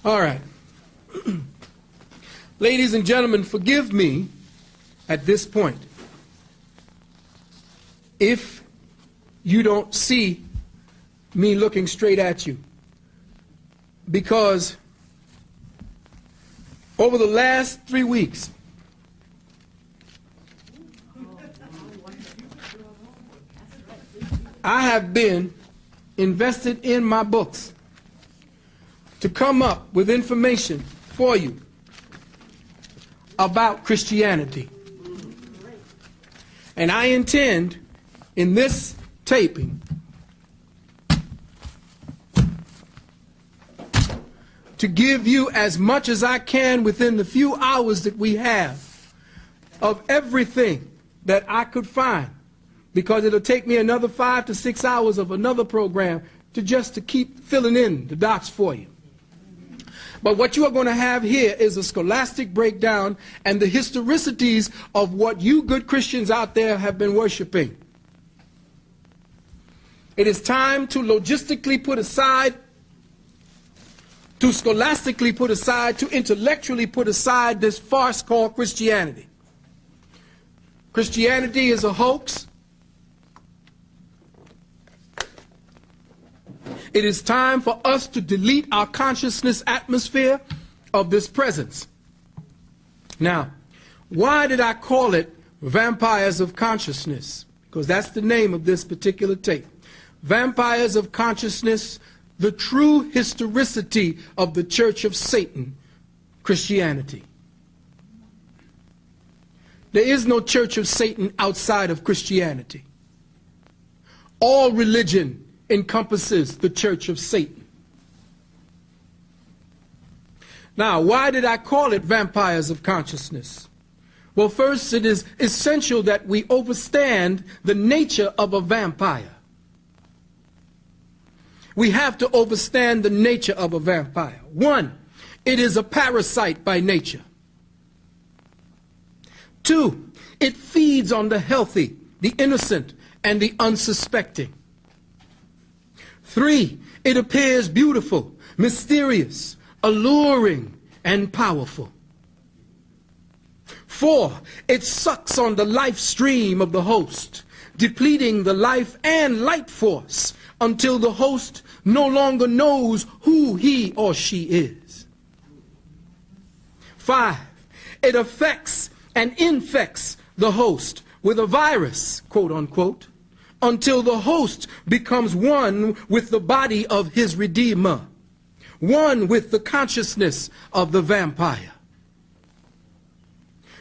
All right. Ladies and gentlemen, forgive me at this point if you don't see me looking straight at you, because over the last 3 weeks, I have been invested in my books to come up with information for you about Christianity. And I intend in this taping to give you as much as I can within the few hours that we have of everything that I could find, because it'll take me another 5 to 6 hours of another program to keep filling in the dots for you. But what you are going to have here is a scholastic breakdown and the historicities of what you good Christians out there have been worshiping. It is time to logistically put aside, to scholastically put aside, to intellectually put aside this farce called Christianity. Christianity is a hoax. It is time for us to delete our consciousness atmosphere of this presence. Now, why did I call it Vampires of Consciousness? Because that's the name of this particular tape. Vampires of Consciousness, the true historicity of the Church of Satan, Christianity. There is no Church of Satan outside of Christianity. All religion encompasses the Church of Satan. Now, why did I call it Vampires of Consciousness? Well, first, it is essential that we understand the nature of a vampire. We have to understand the nature of a vampire. One, it is a parasite by nature. Two, it feeds on the healthy, the innocent, and the unsuspecting. 3, it appears beautiful, mysterious, alluring, and powerful. 4, it sucks on the life stream of the host, depleting the life and light force until the host no longer knows who he or she is. 5, it affects and infects the host with a virus, quote unquote, until the host becomes one with the body of his Redeemer, one with the consciousness of the vampire.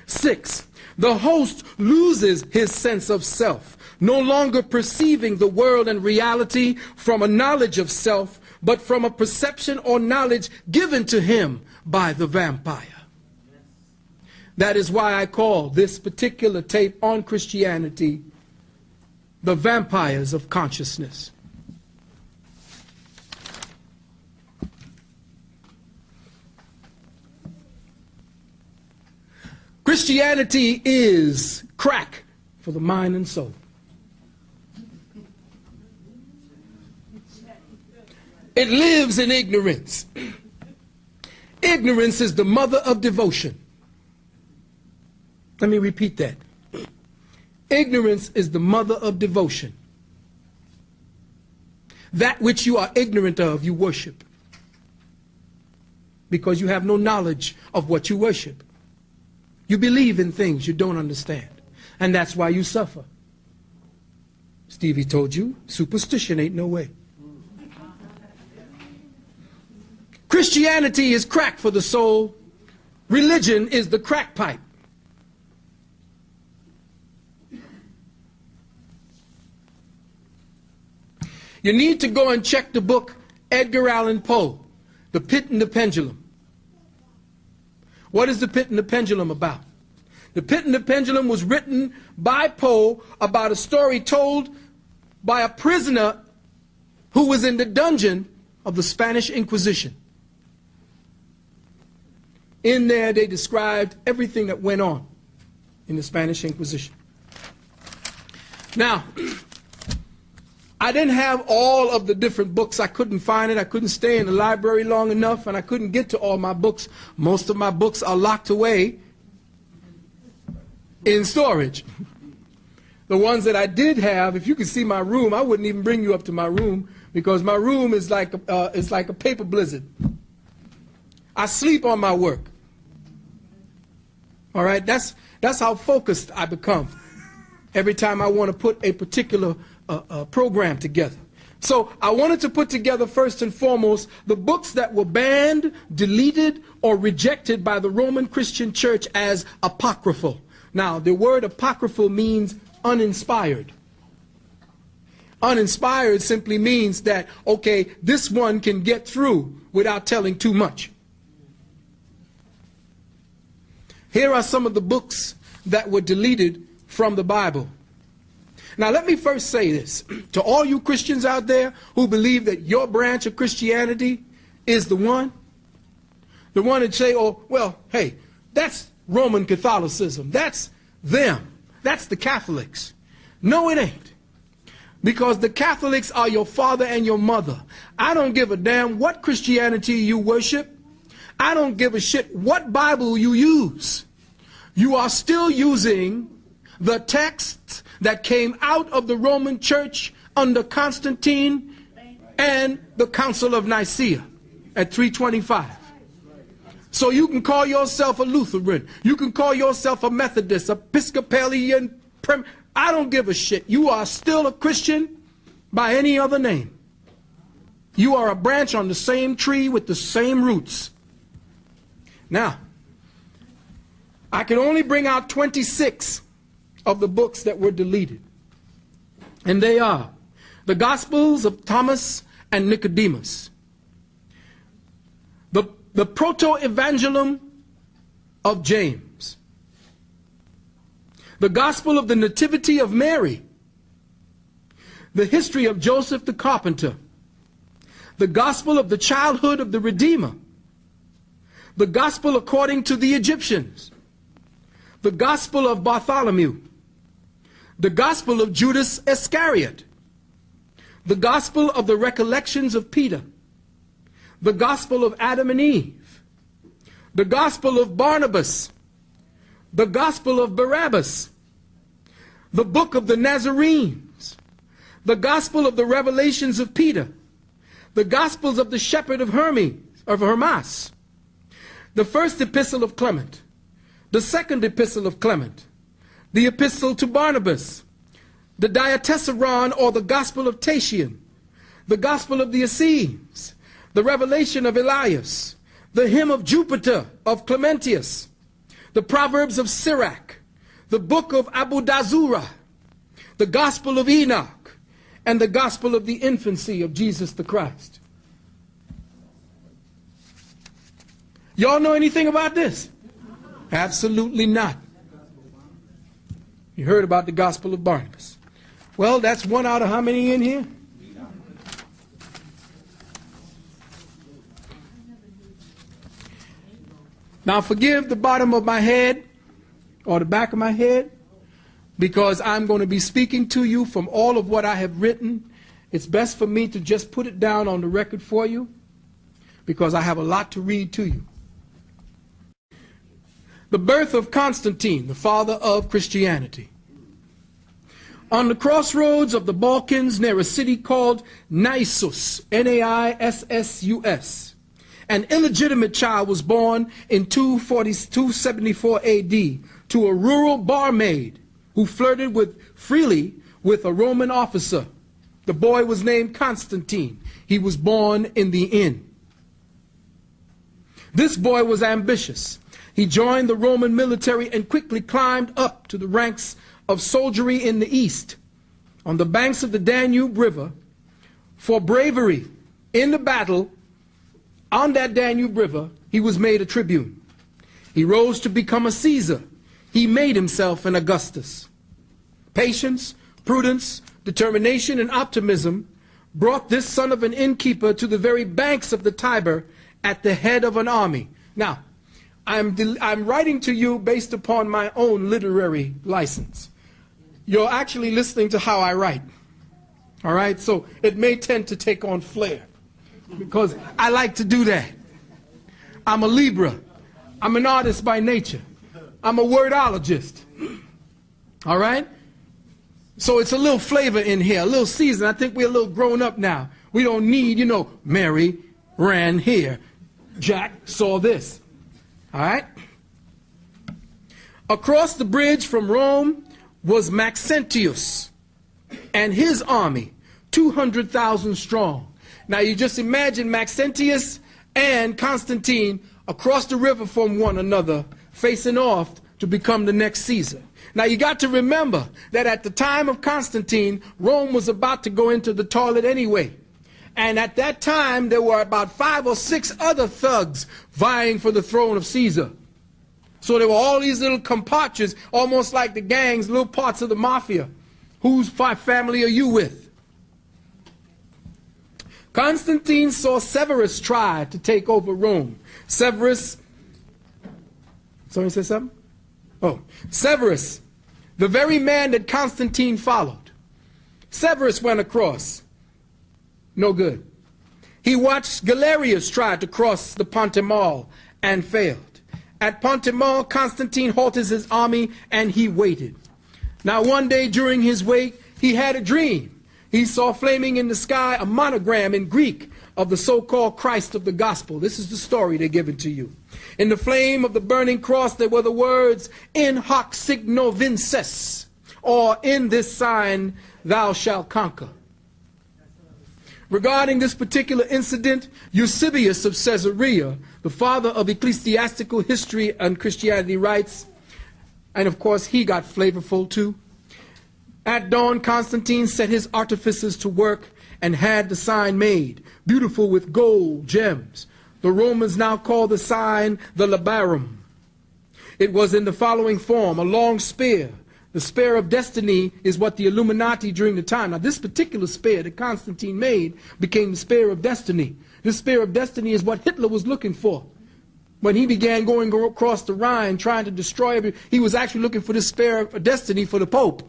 6, the host loses his sense of self, no longer perceiving the world and reality from a knowledge of self, but from a perception or knowledge given to him by the vampire. That is why I call this particular tape on Christianity the Vampires of Consciousness. Christianity is crack for the mind and soul. It lives in ignorance. Ignorance is the mother of devotion. Let me repeat that. Ignorance is the mother of devotion. That which you are ignorant of, you worship, because you have no knowledge of what you worship. You believe in things you don't understand, and that's why you suffer. Stevie told you, superstition ain't no way. Christianity is crack for the soul. Religion is the crack pipe. You need to go and check the book Edgar Allan Poe, The Pit and the Pendulum. What is The Pit and the Pendulum about? The Pit and the Pendulum was written by Poe about a story told by a prisoner who was in the dungeon of the Spanish Inquisition. In there they described everything that went on in the Spanish Inquisition. Now, I didn't have all of the different books. I couldn't find it. I couldn't stay in the library long enough, and I couldn't get to all my books. Most of my books are locked away in storage. The ones that I did have, if you could see my room, I wouldn't even bring you up to my room, because my room is like a paper blizzard. I sleep on my work. All right, that's how focused I become every time I want to put a particular program together. So I wanted to put together, first and foremost, the books that were banned, deleted, or rejected by the Roman Christian Church as apocryphal. Now, the word apocryphal means uninspired. Uninspired simply means that, okay, this one can get through without telling too much. Here are some of the books that were deleted from the Bible. Now, let me first say this to all you Christians out there who believe that your branch of Christianity is the one that say, oh, well, hey, that's Roman Catholicism. That's them. That's the Catholics. No, it ain't. Because the Catholics are your father and your mother. I don't give a damn what Christianity you worship. I don't give a shit what Bible you use. You are still using the texts that came out of the Roman Church under Constantine and the Council of Nicaea at 325. So you can call yourself a Lutheran. You can call yourself a Methodist, Episcopalian. I don't give a shit. You are still a Christian by any other name. You are a branch on the same tree with the same roots. Now, I can only bring out 26 of the books that were deleted. And they are the Gospels of Thomas and Nicodemus, the Proto-Evangelium of James, the Gospel of the Nativity of Mary, the history of Joseph the Carpenter, the Gospel of the childhood of the Redeemer, the Gospel according to the Egyptians, the Gospel of Bartholomew, the Gospel of Judas Iscariot, the Gospel of the Recollections of Peter, the Gospel of Adam and Eve, the Gospel of Barnabas, the Gospel of Barabbas, the Book of the Nazarenes, the Gospel of the Revelations of Peter, the Gospels of the Shepherd of Hermas, the First Epistle of Clement, the Second Epistle of Clement, the Epistle to Barnabas, the Diatessaron or the Gospel of Tatian, the Gospel of the Essenes, the Revelation of Elias, the Hymn of Jupiter of Clementius, the Proverbs of Sirach, the Book of Abu Dazura, the Gospel of Enoch, and the Gospel of the Infancy of Jesus the Christ. Y'all know anything about this? Absolutely not. You heard about the Gospel of Barnabas. Well, that's one out of how many in here? Now forgive the bottom of my head or the back of my head, because I'm going to be speaking to you from all of what I have written. It's best for me to just put it down on the record for you, because I have a lot to read to you. The birth of Constantine, the father of Christianity. On the crossroads of the Balkans near a city called Naissus, Naissus, an illegitimate child was born in 274 AD to a rural barmaid who flirted freely with a Roman officer. The boy was named Constantine. He was born in the inn. This boy was ambitious. He joined the Roman military and quickly climbed up to the ranks of soldiery in the east. On the banks of the Danube River, for bravery in the battle on that Danube River, he was made a tribune. He rose to become a Caesar. He made himself an Augustus. Patience, prudence, determination, and optimism brought this son of an innkeeper to the very banks of the Tiber at the head of an army. Now, I'm writing to you based upon my own literary license. You're actually listening to how I write. All right, so it may tend to take on flair because I like to do that. I'm a Libra. I'm an artist by nature. I'm a wordologist. All right? So it's a little flavor in here, a little season. I think we're a little grown up now. We don't need, you know, Mary ran here. Jack saw this. All right? Across the bridge from Rome was Maxentius and his army, 200,000 strong. Now you just imagine Maxentius and Constantine across the river from one another, facing off to become the next Caesar. Now you got to remember that at the time of Constantine, Rome was about to go into the toilet anyway. And at that time, there were about 5 or 6 other thugs vying for the throne of Caesar. So there were all these little compatriots, almost like the gangs, little parts of the mafia. Whose family are you with? Constantine saw Severus try to take over Rome. Severus, somebody say something? Oh, Severus, the very man that Constantine followed. Severus went across. No good. He watched Galerius try to cross the Pontemal and failed. At Pontemal, Constantine halted his army and he waited. Now one day during his wait, he had a dream. He saw flaming in the sky a monogram in Greek of the so-called Christ of the gospel. This is the story they're giving to you. In the flame of the burning cross, there were the words, in hoc signo vinces, or in this sign thou shalt conquer. Regarding this particular incident, Eusebius of Caesarea, the father of ecclesiastical history and Christianity, writes, and of course he got flavorful too. At dawn, Constantine set his artificers to work and had the sign made, beautiful with gold, gems. The Romans now call the sign the labarum. It was in the following form, a long spear. The spear of destiny is what the Illuminati during the time. Now this particular spear that Constantine made became the spear of destiny. This spear of destiny is what Hitler was looking for. When he began going across the Rhine trying to destroy everything, he was actually looking for this spear of destiny for the Pope.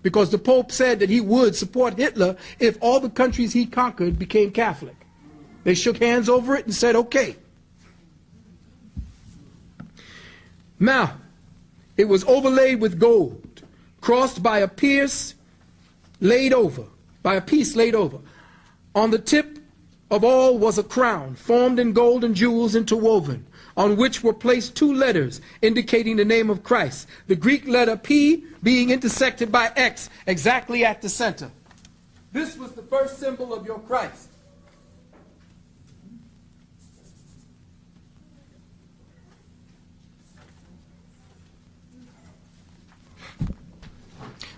Because the Pope said that he would support Hitler if all the countries he conquered became Catholic. They shook hands over it and said, okay. Now, it was overlaid with gold, crossed by a piece laid over. On the tip of all was a crown, formed in gold and jewels interwoven, on which were placed 2 letters indicating the name of Christ, the Greek letter P being intersected by X exactly at the center. This was the first symbol of your Christ.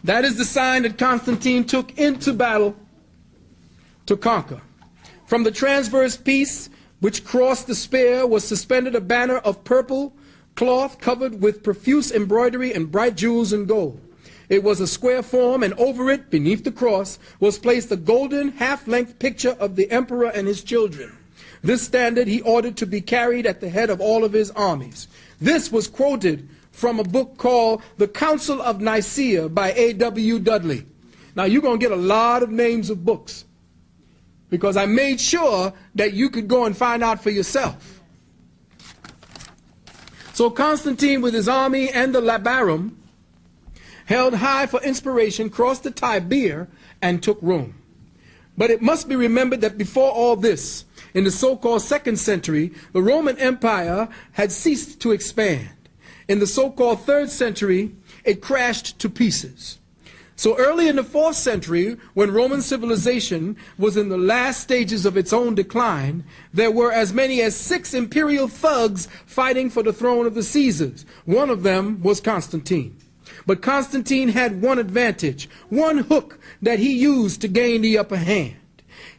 That is the sign that Constantine took into battle to conquer. From the transverse piece which crossed the spear was suspended a banner of purple cloth covered with profuse embroidery and bright jewels and gold. It was a square form, and over it, beneath the cross, was placed a golden half-length picture of the emperor and his children. This standard he ordered to be carried at the head of all of his armies. This was quoted from a book called The Council of Nicaea by A.W. Dudley. Now you're going to get a lot of names of books because I made sure that you could go and find out for yourself. So Constantine with his army and the labarum held high for inspiration, crossed the Tiber and took Rome. But it must be remembered that before all this, in the so-called 2nd century, the Roman Empire had ceased to expand. In the so-called 3rd century, it crashed to pieces. So early in the 4th century, when Roman civilization was in the last stages of its own decline, there were as many as 6 imperial thugs fighting for the throne of the Caesars. One of them was Constantine. But Constantine had one advantage, one hook that he used to gain the upper hand.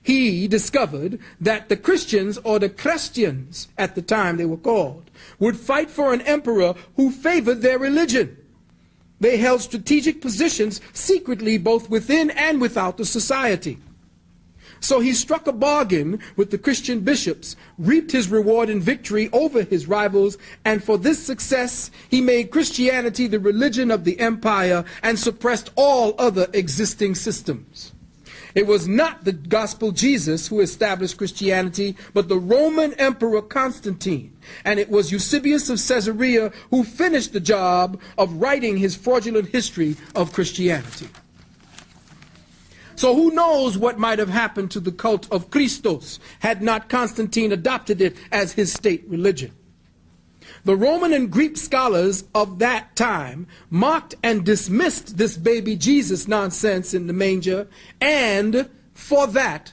He discovered that the Christians, or the Christians at the time they were called, would fight for an emperor who favored their religion. They held strategic positions secretly both within and without the society. So he struck a bargain with the Christian bishops, reaped his reward in victory over his rivals, and for this success he made Christianity the religion of the empire and suppressed all other existing systems. It was not the gospel Jesus who established Christianity, but the Roman Emperor Constantine. And it was Eusebius of Caesarea who finished the job of writing his fraudulent history of Christianity. So who knows what might have happened to the cult of Christos had not Constantine adopted it as his state religion. The Roman and Greek scholars of that time mocked and dismissed this baby Jesus nonsense in the manger, and for that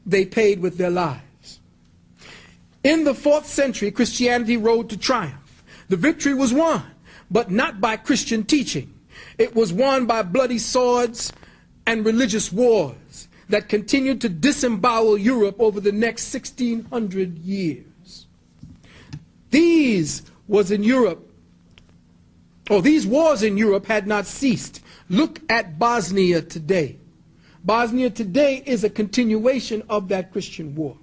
they paid with their lives. In the 4th century, Christianity rode to triumph. The victory was won, but not by Christian teaching. It was won by bloody swords and religious wars that continued to disembowel Europe over the next 1600 years. These wars in Europe had not ceased. Look at Bosnia today. Bosnia today is a continuation of that Christian war.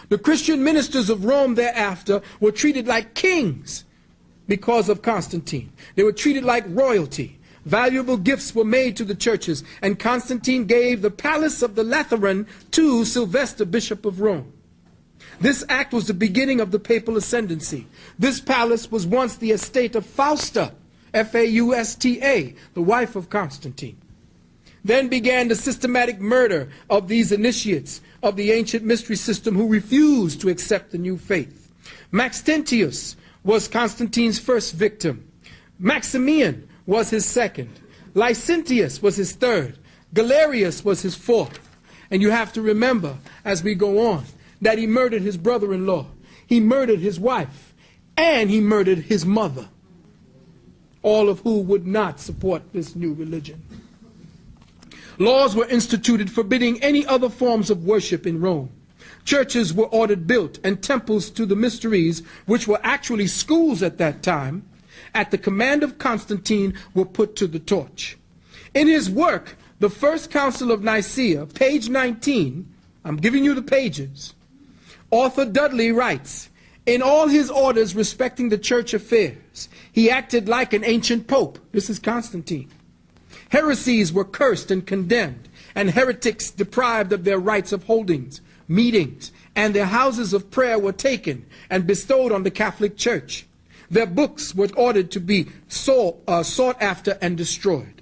The Christian ministers of Rome thereafter were treated like kings because of Constantine. They were treated like royalty. Valuable gifts were made to the churches, and Constantine gave the palace of the Lateran to Sylvester, Bishop of Rome. This act was the beginning of the papal ascendancy. This palace was once the estate of Fausta, F-A-U-S-T-A, the wife of Constantine. Then began the systematic murder of these initiates of the ancient mystery system who refused to accept the new faith. Maxentius was Constantine's first victim. Maximian was his second. Licentius was his third. Galerius was his fourth. And you have to remember, as we go on, that he murdered his brother-in-law, he murdered his wife, and he murdered his mother, all of who would not support this new religion. Laws were instituted forbidding any other forms of worship in Rome. Churches were ordered built, and temples to the mysteries, which were actually schools at that time, at the command of Constantine, were put to the torch. In his work, The First Council of Nicaea, page 19, I'm giving you the pages, author Dudley writes, in all his orders respecting the church affairs, he acted like an ancient pope. This is Constantine. Heresies were cursed and condemned, and heretics deprived of their rights of holdings, meetings, and their houses of prayer were taken and bestowed on the Catholic Church. Their books were ordered to be sought after and destroyed.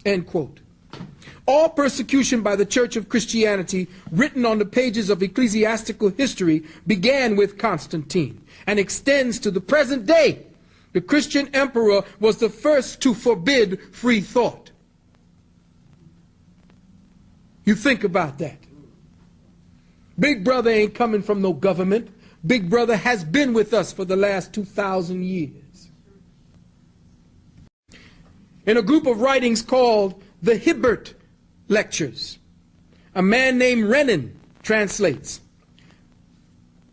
End quote. All persecution by the Church of Christianity, written on the pages of ecclesiastical history, began with Constantine and extends to the present day. The Christian emperor was the first to forbid free thought. You think about that. Big Brother ain't coming from no government. Big Brother has been with us for the last 2,000 years. In a group of writings called the Hibbert Lectures, a man named Renan translates,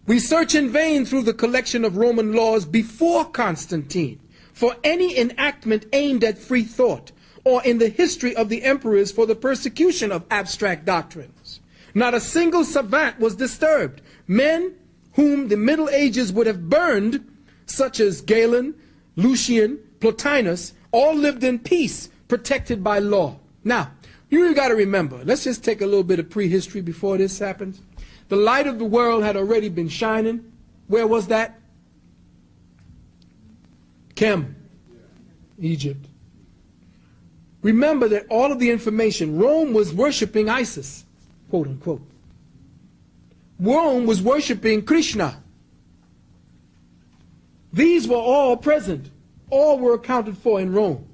we search in vain through the collection of Roman laws before Constantine for any enactment aimed at free thought, or in the history of the emperors for the persecution of abstract doctrines. Not a single savant was disturbed. Men whom the Middle Ages would have burned, such as Galen, Lucian, Plotinus, all lived in peace, protected by law. Now, you got to remember, let's just take a little bit of prehistory before this happens. The light of the world had already been shining. Where was that? Kem, Egypt. Remember that all of the information, Rome was worshiping Isis, quote unquote. Rome was worshiping Krishna. These were all present. All were accounted for in Rome.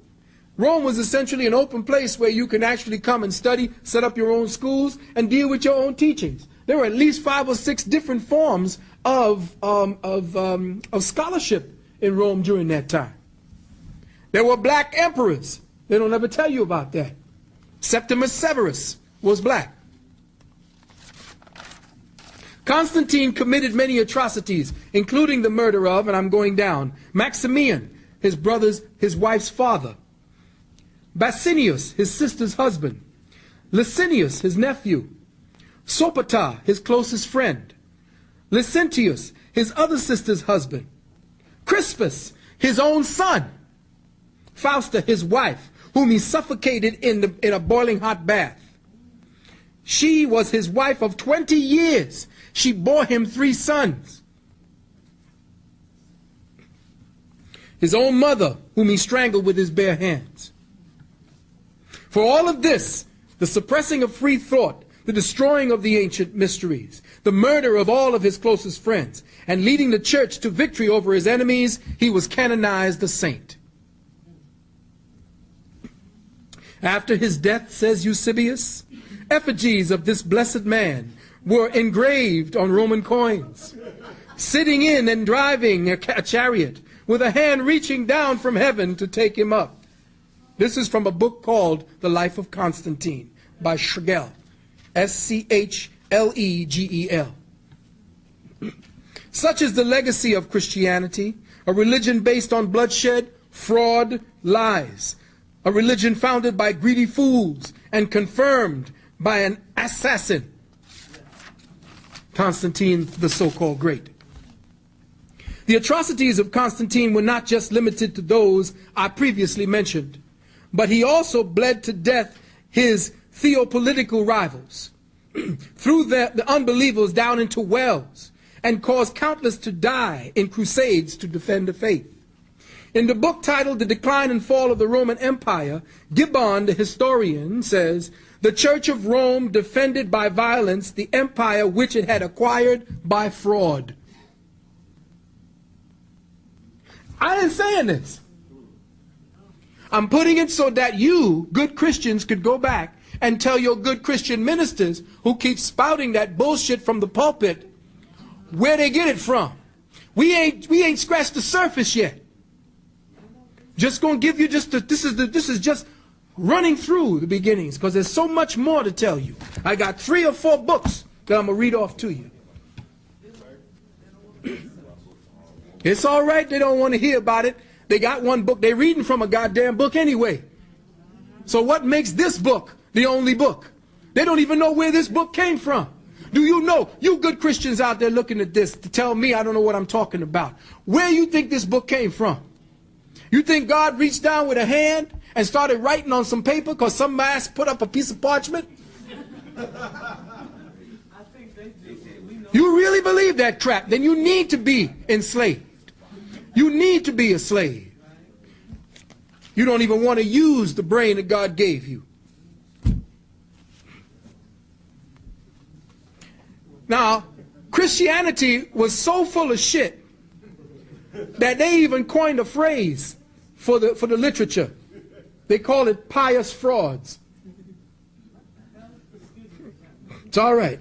Rome was essentially an open place where you can actually come and study, set up your own schools, and deal with your own teachings. There were at least 5 or 6 different forms of scholarship in Rome during that time. There were black emperors. They don't ever tell you about that. Septimus Severus was black. Constantine committed many atrocities, including the murder of, and I'm going down, Maximian, his wife's father. Basinius, his sister's husband. Licinius, his nephew. Sopater, his closest friend. Licentius, his other sister's husband. Crispus, his own son. Fausta, his wife, whom he suffocated in a boiling hot bath. She was his wife of 20 years. She bore him 3 sons. His own mother, whom he strangled with his bare hands. For all of this, the suppressing of free thought, the destroying of the ancient mysteries, the murder of all of his closest friends, and leading the church to victory over his enemies, he was canonized a saint. After his death, says Eusebius, effigies of this blessed man were engraved on Roman coins, sitting in and driving a chariot, with a hand reaching down from heaven to take him up. This is from a book called The Life of Constantine by Schlegel, S-C-H-L-E-G-E-L. Such is the legacy of Christianity, a religion based on bloodshed, fraud, lies, a religion founded by greedy fools and confirmed by an assassin, Constantine the so-called Great. The atrocities of Constantine were not just limited to those I previously mentioned, but he also bled to death his theopolitical rivals, threw the unbelievers down into wells, and caused countless to die in crusades to defend the faith. In the book titled The Decline and Fall of the Roman Empire, Gibbon, the historian, says, the Church of Rome defended by violence the empire which it had acquired by fraud. I ain't saying this. I'm putting it so that you, good Christians, could go back and tell your good Christian ministers who keep spouting that bullshit from the pulpit where they get it from. We ain't scratched the surface yet. Just gonna give you just this is just running through the beginnings, because there's so much more to tell you. I got 3 or 4 books that I'm gonna read off to you. It's all right, they don't want to hear about it. They got one book, they're reading from a goddamn book anyway. So what makes this book the only book? They don't even know where this book came from. Do you know, you good Christians out there looking at this, to tell me I don't know what I'm talking about, where you think this book came from? You think God reached down with a hand and started writing on some paper because some ass put up a piece of parchment? You really believe that crap? Then you need to be enslaved. You need to be a slave. You don't even want to use the brain that God gave you. Now, Christianity was so full of shit that they even coined a phrase for the literature. They call it pious frauds. It's all right.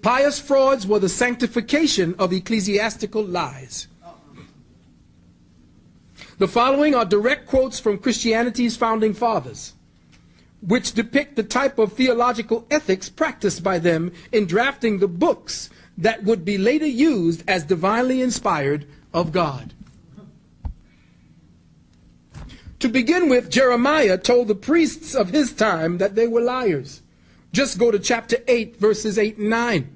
Pious frauds were the sanctification of ecclesiastical lies. The following are direct quotes from Christianity's founding fathers, which depict the type of theological ethics practiced by them in drafting the books that would be later used as divinely inspired of God. To begin with, Jeremiah told the priests of his time that they were liars. Just go to chapter 8, verses 8 and 9.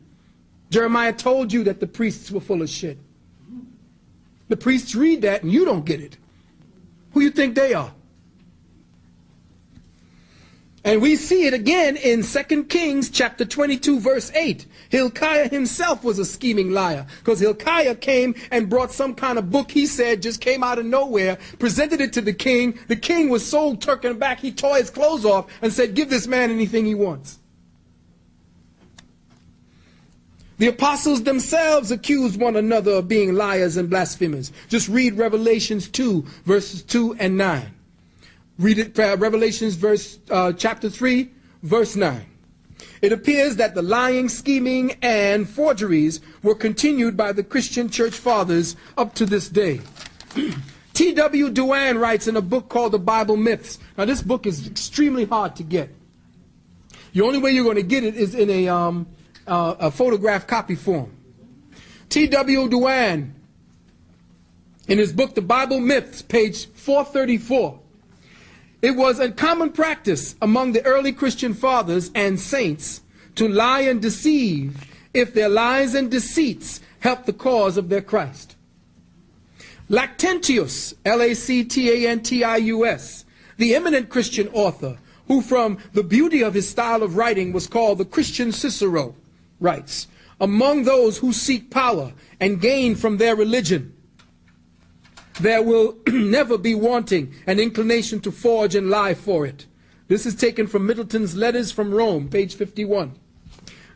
Jeremiah told you that the priests were full of shit. The priests read that and you don't get it. Who you think they are? And we see it again in 2 Kings chapter 22 verse 8. Hilkiah himself was a scheming liar, because Hilkiah came and brought some kind of book he said just came out of nowhere, presented it to the king. The king was so taken aback he tore his clothes off and said, give this man anything he wants. The apostles themselves accused one another of being liars and blasphemers. Just read Revelations 2 verses 2 and 9. Read it, Revelations chapter 3, verse 9. It appears that the lying, scheming, and forgeries were continued by the Christian church fathers up to this day. T.W. Duane writes in a book called The Bible Myths. Now this book is extremely hard to get. The only way you're going to get it is in a photograph copy form. T.W. Duane, in his book The Bible Myths, page 434, it was a common practice among the early Christian fathers and saints to lie and deceive if their lies and deceits helped the cause of their Christ. Lactantius, Lactantius, the eminent Christian author, who from the beauty of his style of writing was called the Christian Cicero, writes, "Among those who seek power and gain from their religion, there will never be wanting an inclination to forge and lie for it." This is taken from Middleton's Letters from Rome, page 51.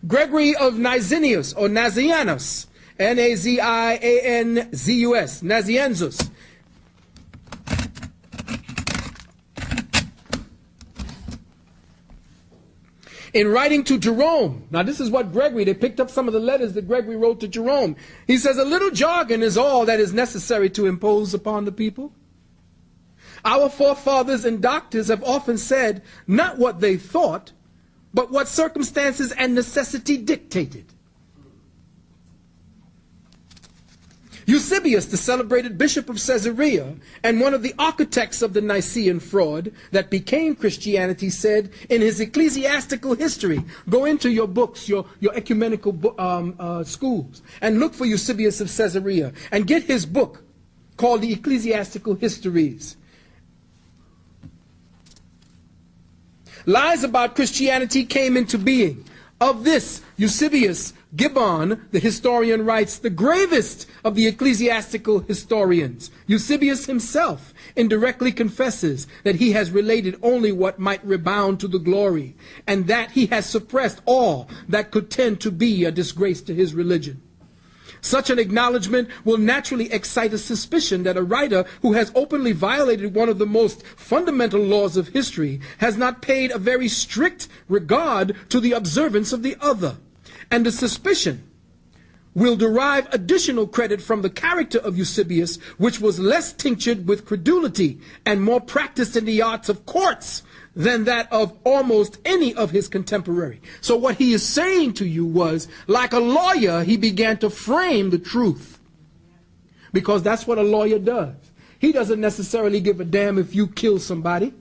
Gregory of Nazianzus, or Nazianzus, Nazianzus, Nazianzus, in writing to Jerome, now this is what Gregory, they picked up some of the letters that Gregory wrote to Jerome. He says, "A little jargon is all that is necessary to impose upon the people. Our forefathers and doctors have often said not what they thought, but what circumstances and necessity dictated." Eusebius, the celebrated bishop of Caesarea and one of the architects of the Nicene fraud that became Christianity, said in his ecclesiastical history, go into your books, your ecumenical schools, and look for Eusebius of Caesarea and get his book called the Ecclesiastical Histories. Lies about Christianity came into being. Of this, Eusebius Gibbon, the historian, writes, the gravest of the ecclesiastical historians. Eusebius himself indirectly confesses that he has related only what might rebound to the glory, and that he has suppressed all that could tend to be a disgrace to his religion. Such an acknowledgement will naturally excite a suspicion that a writer who has openly violated one of the most fundamental laws of history has not paid a very strict regard to the observance of the other. And the suspicion will derive additional credit from the character of Eusebius, which was less tinctured with credulity and more practiced in the arts of courts than that of almost any of his contemporary. So what he is saying to you was, like a lawyer, he began to frame the truth. Because that's what a lawyer does. He doesn't necessarily give a damn if you kill somebody.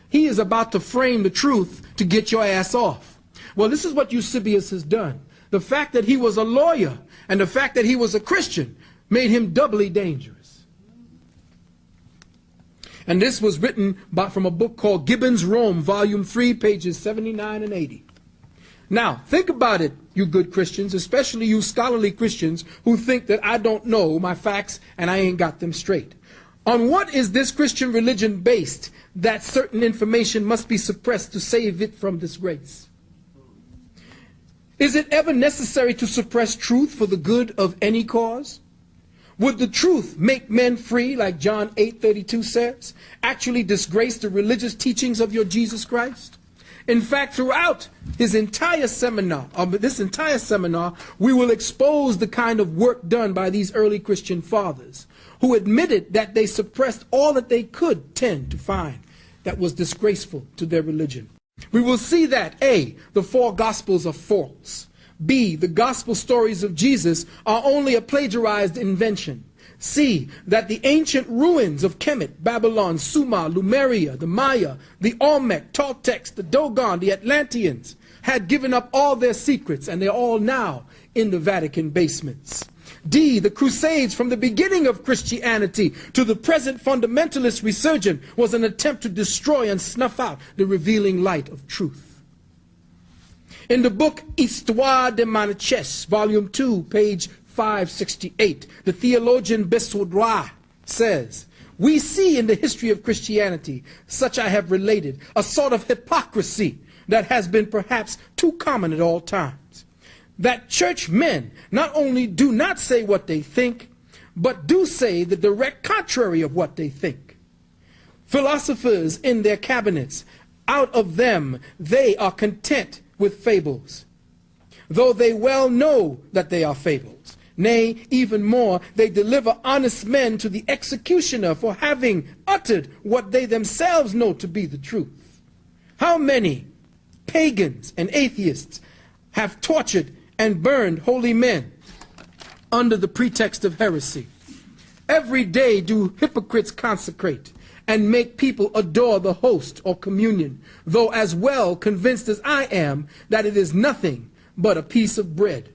He is about to frame the truth to get your ass off. Well, this is what Eusebius has done. The fact that he was a lawyer and the fact that he was a Christian made him doubly dangerous. And this was written from a book called Gibbon's Rome, volume 3, pages 79 and 80. Now, think about it, you good Christians, especially you scholarly Christians who think that I don't know my facts and I ain't got them straight. On what is this Christian religion based that certain information must be suppressed to save it from disgrace? Is it ever necessary to suppress truth for the good of any cause? Would the truth make men free, like John 8:32 says, actually disgrace the religious teachings of your Jesus Christ? In fact, throughout this entire seminar, we will expose the kind of work done by these early Christian fathers, who admitted that they suppressed all that they could tend to find that was disgraceful to their religion. We will see that, A, the four Gospels are false. B, the Gospel stories of Jesus are only a plagiarized invention. C, that the ancient ruins of Kemet, Babylon, Sumer, Lemuria, the Maya, the Olmec, Toltecs, the Dogon, the Atlanteans had given up all their secrets and they're all now in the Vatican basements. D, the Crusades from the beginning of Christianity to the present fundamentalist resurgence was an attempt to destroy and snuff out the revealing light of truth. In the book Histoire de Manichès, volume 2, page 568, the theologian Bessoudroit says, we see in the history of Christianity, such I have related, a sort of hypocrisy that has been perhaps too common at all times. That church men not only do not say what they think, but do say the direct contrary of what they think. Philosophers in their cabinets, out of them they are content with fables, though they well know that they are fables. Nay, even more, they deliver honest men to the executioner for having uttered what they themselves know to be the truth. How many pagans and atheists have tortured and burned holy men under the pretext of heresy? Every day do hypocrites consecrate and make people adore the host or communion, though as well convinced as I am that it is nothing but a piece of bread.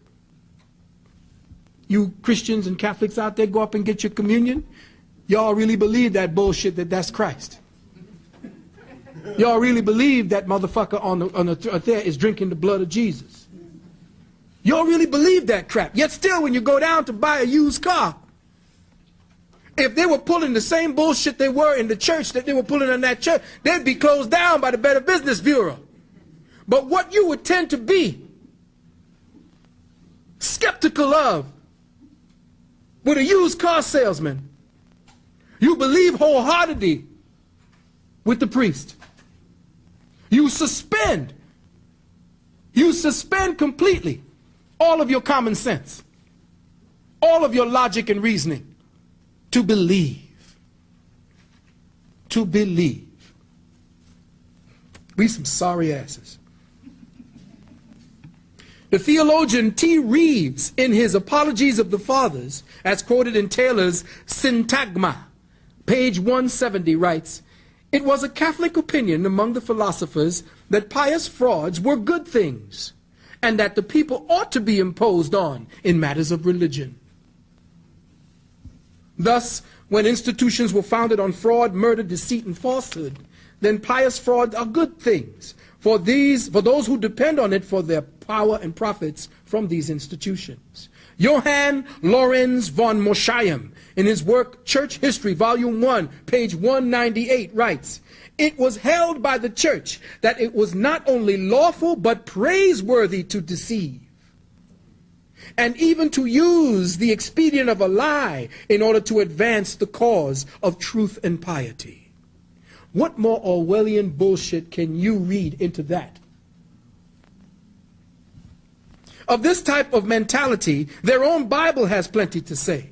You Christians and Catholics out there, go up and get your communion. Y'all really believe that bullshit that that's Christ. Y'all really believe that motherfucker on the there is drinking the blood of Jesus. Y'all really believe that crap. Yet still, when you go down to buy a used car, if they were pulling the same bullshit they were in the church that they were pulling in that church, they'd be closed down by the Better Business Bureau. But what you would tend to be skeptical of with a used car salesman, you believe wholeheartedly with the priest. You suspend completely all of your common sense, all of your logic and reasoning, to believe. To believe. We some sorry asses. The theologian T. Reeves, in his Apologies of the Fathers, as quoted in Taylor's Syntagma, page 170, writes, "It was a Catholic opinion among the philosophers that pious frauds were good things, and that the people ought to be imposed on in matters of religion. Thus, when institutions were founded on fraud, murder, deceit, and falsehood, then pious frauds are good things for those who depend on it for their power and profits from these institutions." Johann Lorenz von Moscheim, in his work Church History, Volume 1, page 198, writes, "It was held by the church that it was not only lawful but praiseworthy to deceive, and even to use the expedient of a lie in order to advance the cause of truth and piety." What more Orwellian bullshit can you read into that? Of this type of mentality, their own Bible has plenty to say.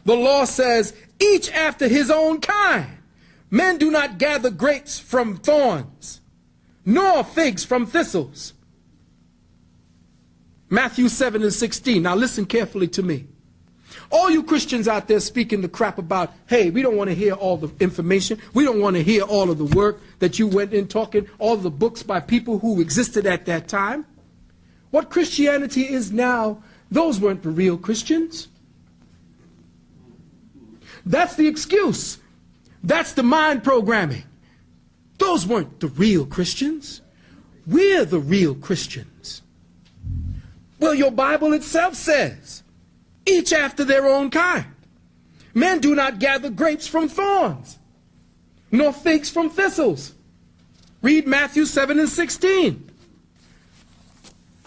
The law says, "Each after his own kind. Men do not gather grapes from thorns, nor figs from thistles." Matthew 7 and 16. Now listen carefully to me. All you Christians out there speaking the crap about, hey, we don't want to hear all the information. We don't want to hear all of the work that you went in talking, all the books by people who existed at that time. What Christianity is now, those weren't the real Christians. That's the excuse. That's the mind programming. Those weren't the real Christians. We're the real Christians. Well, your Bible itself says, each after their own kind. Men do not gather grapes from thorns, nor figs from thistles. Read Matthew 7 and 16.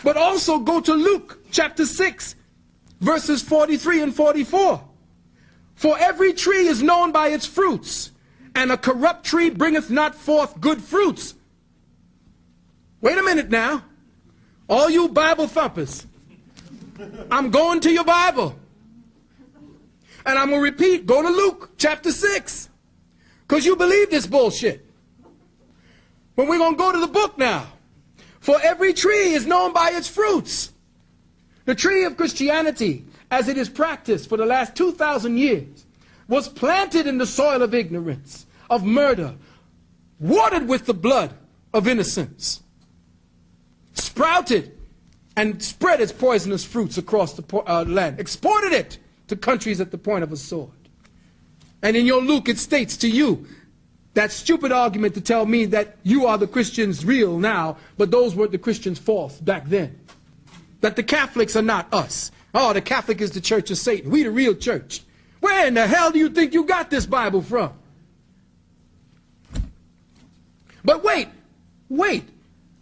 But also go to Luke chapter 6, verses 43 and 44. "For every tree is known by its fruits, and a corrupt tree bringeth not forth good fruits." Wait a minute now. All you Bible thumpers, I'm going to your Bible. And I'm going to repeat, go to Luke chapter 6. Because you believe this bullshit. But we're going to go to the book now. "For every tree is known by its fruits." The tree of Christianity, as it is practiced for the last 2,000 years, was planted in the soil of ignorance, of murder, watered with the blood of innocents, sprouted and spread its poisonous fruits across the land, exported it to countries at the point of a sword. And in your Luke it states to you, that stupid argument to tell me that you are the Christians real now, but those weren't the Christians false back then. That the Catholics are not us. Oh, the Catholic is the church of Satan. We the real church. Where in the hell do you think you got this Bible from? But wait.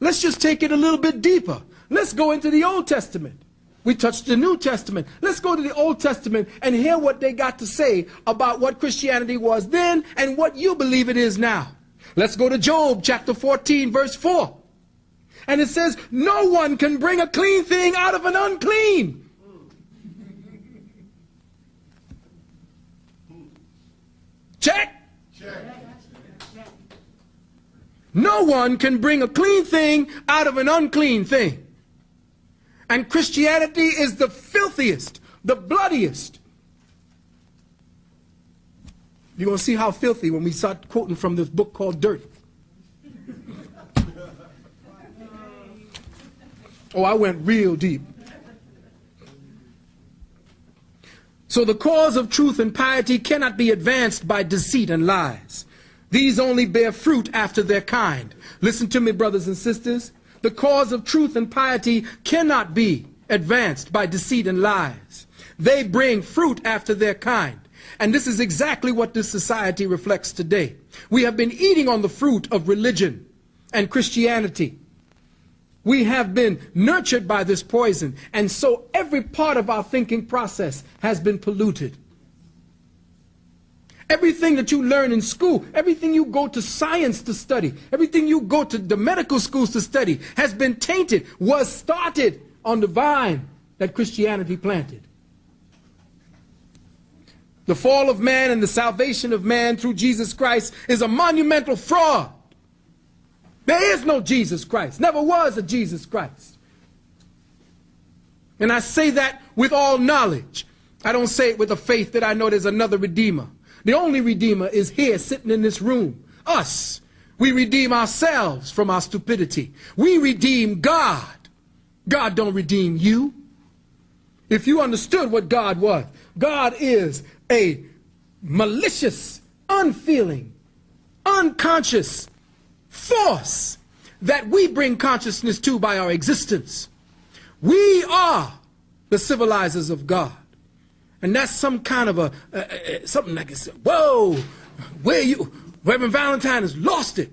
Let's just take it a little bit deeper. Let's go into the Old Testament. We touched the New Testament. Let's go to the Old Testament and hear what they got to say about what Christianity was then and what you believe it is now. Let's go to Job chapter 14, verse 4. And it says, "No one can bring a clean thing out of an unclean." Check. No one can bring a clean thing out of an unclean thing. And Christianity is the filthiest, the bloodiest. You're going to see how filthy when we start quoting from this book called Dirt. Oh, I went real deep. So the cause of truth and piety cannot be advanced by deceit and lies. These only bear fruit after their kind. Listen to me, brothers and sisters. The cause of truth and piety cannot be advanced by deceit and lies. They bring fruit after their kind. And this is exactly what this society reflects today. We have been eating on the fruit of religion and Christianity. We have been nurtured by this poison, and so every part of our thinking process has been polluted. Everything that you learn in school, everything you go to science to study, everything you go to the medical schools to study has been tainted, was started on the vine that Christianity planted. The fall of man and the salvation of man through Jesus Christ is a monumental fraud. There is no Jesus Christ. Never was a Jesus Christ. And I say that with all knowledge. I don't say it with a faith that I know there's another Redeemer. The only Redeemer is here sitting in this room. Us. We redeem ourselves from our stupidity. We redeem God. God don't redeem you. If you understood what God was, God is a malicious, unfeeling, unconscious force that we bring consciousness to by our existence. We are the civilizers of God. And that's some kind of something like, whoa, where you, Reverend Valentine has lost it.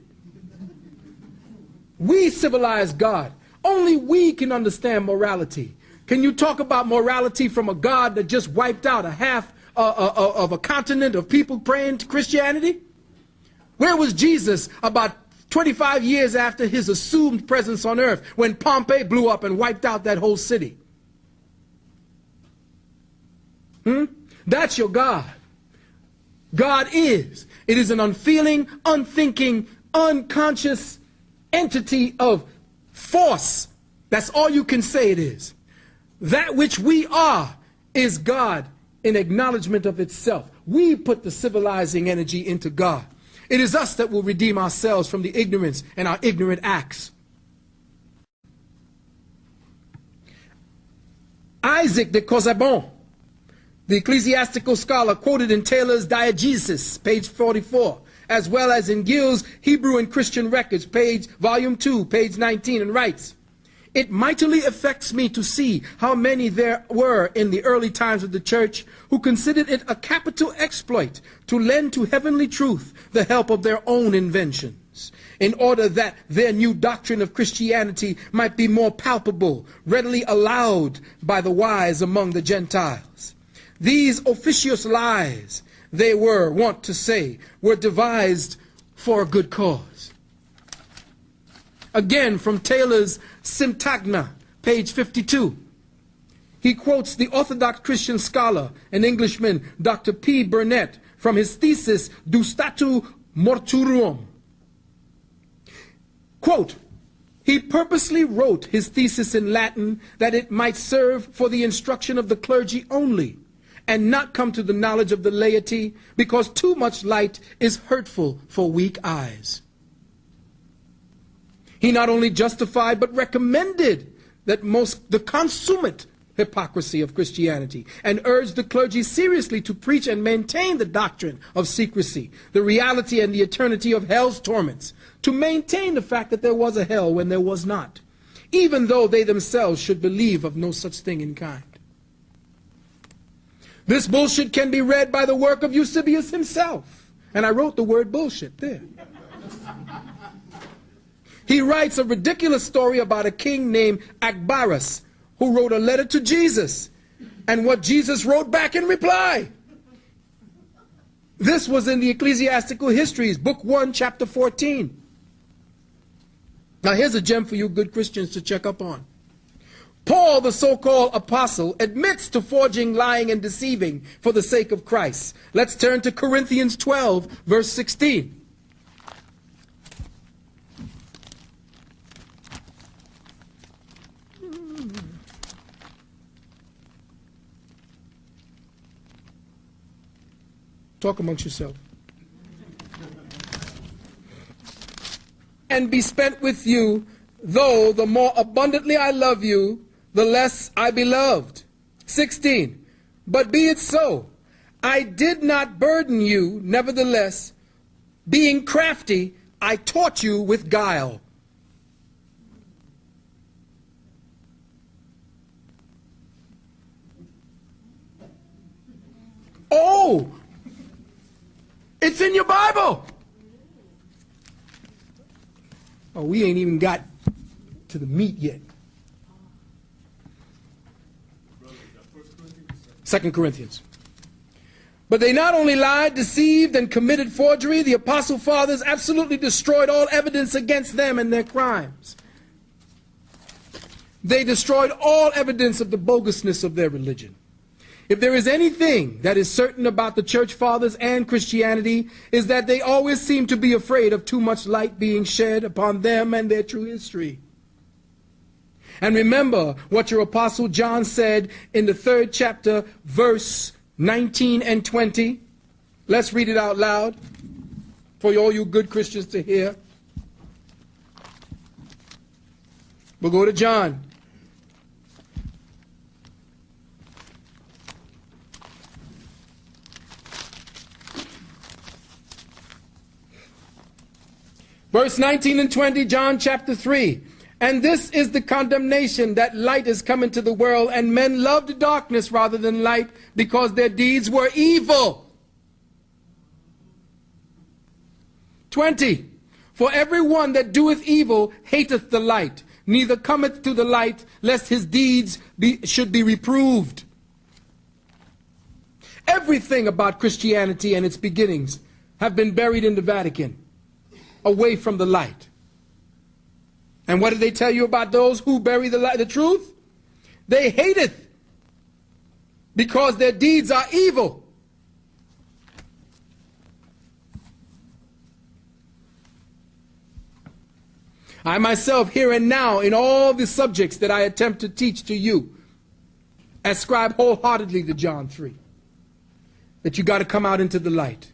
We civilize God. Only we can understand morality. Can you talk about morality from a God that just wiped out a half of a continent of people praying to Christianity? Where was Jesus about 25 years after his assumed presence on earth when Pompeii blew up and wiped out that whole city? That's your God. God is. It is an unfeeling, unthinking, unconscious entity of force. That's all you can say it is. That which we are is God in acknowledgement of itself. We put the civilizing energy into God. It is us that will redeem ourselves from the ignorance and our ignorant acts. Isaac de Casaubon, the ecclesiastical scholar, quoted in Taylor's Diegesis, page 44, as well as in Gill's Hebrew and Christian Records, volume 2, page 19, and writes, "It mightily affects me to see how many there were in the early times of the church who considered it a capital exploit to lend to heavenly truth the help of their own inventions, in order that their new doctrine of Christianity might be more palpable, readily allowed by the wise among the Gentiles. These officious lies, they were wont to say, were devised for a good cause." Again, from Taylor's Syntagma, page 52, he quotes the Orthodox Christian scholar and Englishman Dr. P. Burnett from his thesis De Statu Mortuorum. Quote, "He purposely wrote his thesis in Latin that it might serve for the instruction of the clergy only, and not come to the knowledge of the laity, because too much light is hurtful for weak eyes." He not only justified but recommended the consummate hypocrisy of Christianity, and urged the clergy seriously to preach and maintain the doctrine of secrecy, the reality and the eternity of hell's torments, to maintain the fact that there was a hell when there was not, even though they themselves should believe of no such thing in kind. This bullshit can be read by the work of Eusebius himself. And I wrote the word bullshit there. He writes a ridiculous story about a king named Agabus who wrote a letter to Jesus and what Jesus wrote back in reply. This was in the Ecclesiastical Histories, book 1, chapter 14. Now here's a gem for you good Christians to check up on. Paul, the so-called apostle, admits to forging, lying, and deceiving for the sake of Christ. Let's turn to Corinthians 12, verse 16. Talk amongst yourself. "And be spent with you, though the more abundantly I love you, the less I be loved." 16. "But be it so, I did not burden you, nevertheless, Being crafty, I taught you with guile. Oh, it's in your Bible. Oh, we ain't even got to the meat yet. 2 Corinthians. But they not only lied, deceived, and committed forgery, the Apostle Fathers absolutely destroyed all evidence against them and their crimes. They destroyed all evidence of the bogusness of their religion. If there is anything that is certain about the Church Fathers and Christianity, is that they always seem to be afraid of too much light being shed upon them and their true history. And remember what your Apostle John said in the 3rd chapter, verse 19 and 20. Let's read it out loud for all you good Christians to hear. We'll go to John. Verse 19 and 20, John chapter 3. And this is the condemnation, that light is come into the world, and men loved darkness rather than light, because their deeds were evil. 20. For every one that doeth evil hateth the light, neither cometh to the light, lest his deeds should be reproved. Everything about Christianity and its beginnings have been buried in the Vatican, away from the light. And what did they tell you about those who bury the light, the truth? They hateth, because their deeds are evil. I myself, here and now, in all the subjects that I attempt to teach to you, ascribe wholeheartedly to John 3, that you got to come out into the light.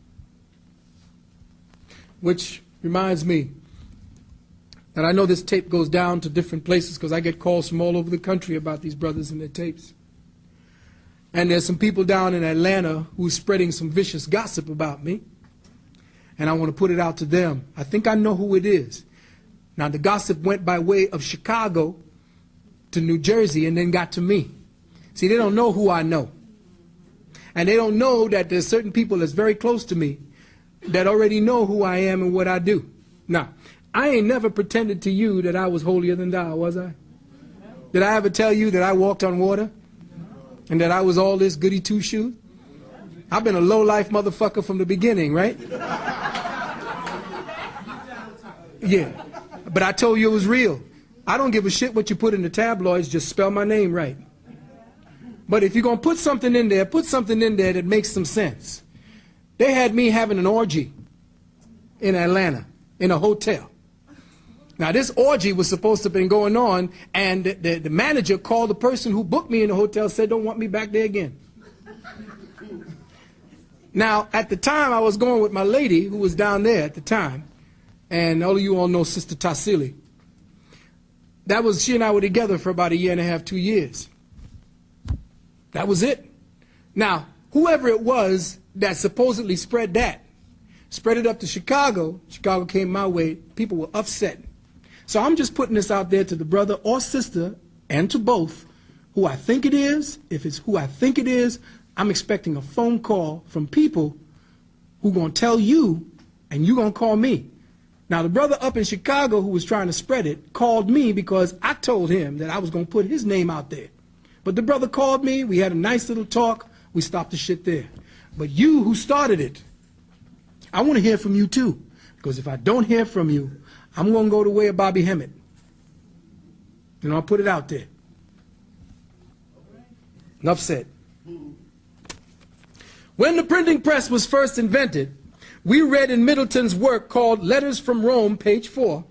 Which reminds me that I know this tape goes down to different places, because I get calls from all over the country about these brothers and their tapes. And there's some people down in Atlanta who's spreading some vicious gossip about me, and I want to put it out to them. I think I know who it is. Now, the gossip went by way of Chicago to New Jersey and then got to me. See, they don't know who I know. And they don't know that there's certain people that's very close to me that already know who I am and what I do. Now, I ain't never pretended to you that I was holier than thou, was I? Did I ever tell you that I walked on water? And that I was all this goody two-shoes? I've been a low-life motherfucker from the beginning, right? Yeah. But I told you it was real. I don't give a shit what you put in the tabloids, just spell my name right. But if you're going to put something in there that makes some sense. They had me having an orgy in Atlanta, in a hotel. Now, this orgy was supposed to have been going on, and the manager called the person who booked me in the hotel, said, don't want me back there again. Now, at the time, I was going with my lady, who was down there at the time, and all of you all know Sister Tassili. She and I were together for about 1.5 years, 2 years. That was it. Now, whoever it was that supposedly spread it up to Chicago. Chicago came my way. People were upset. So I'm just putting this out there to the brother or sister, and to both, who I think it is. If it's who I think it is, I'm expecting a phone call from people who are going to tell you, and you're going to call me. Now, the brother up in Chicago who was trying to spread it called me because I told him that I was going to put his name out there. But the brother called me. We had a nice little talk. We stopped the shit there. But you who started it, I want to hear from you too. Because if I don't hear from you, I'm going to go the way of Bobby Hemmett. And I'll put it out there. Enough said. When the printing press was first invented, we read in Middleton's work called Letters from Rome, page 4,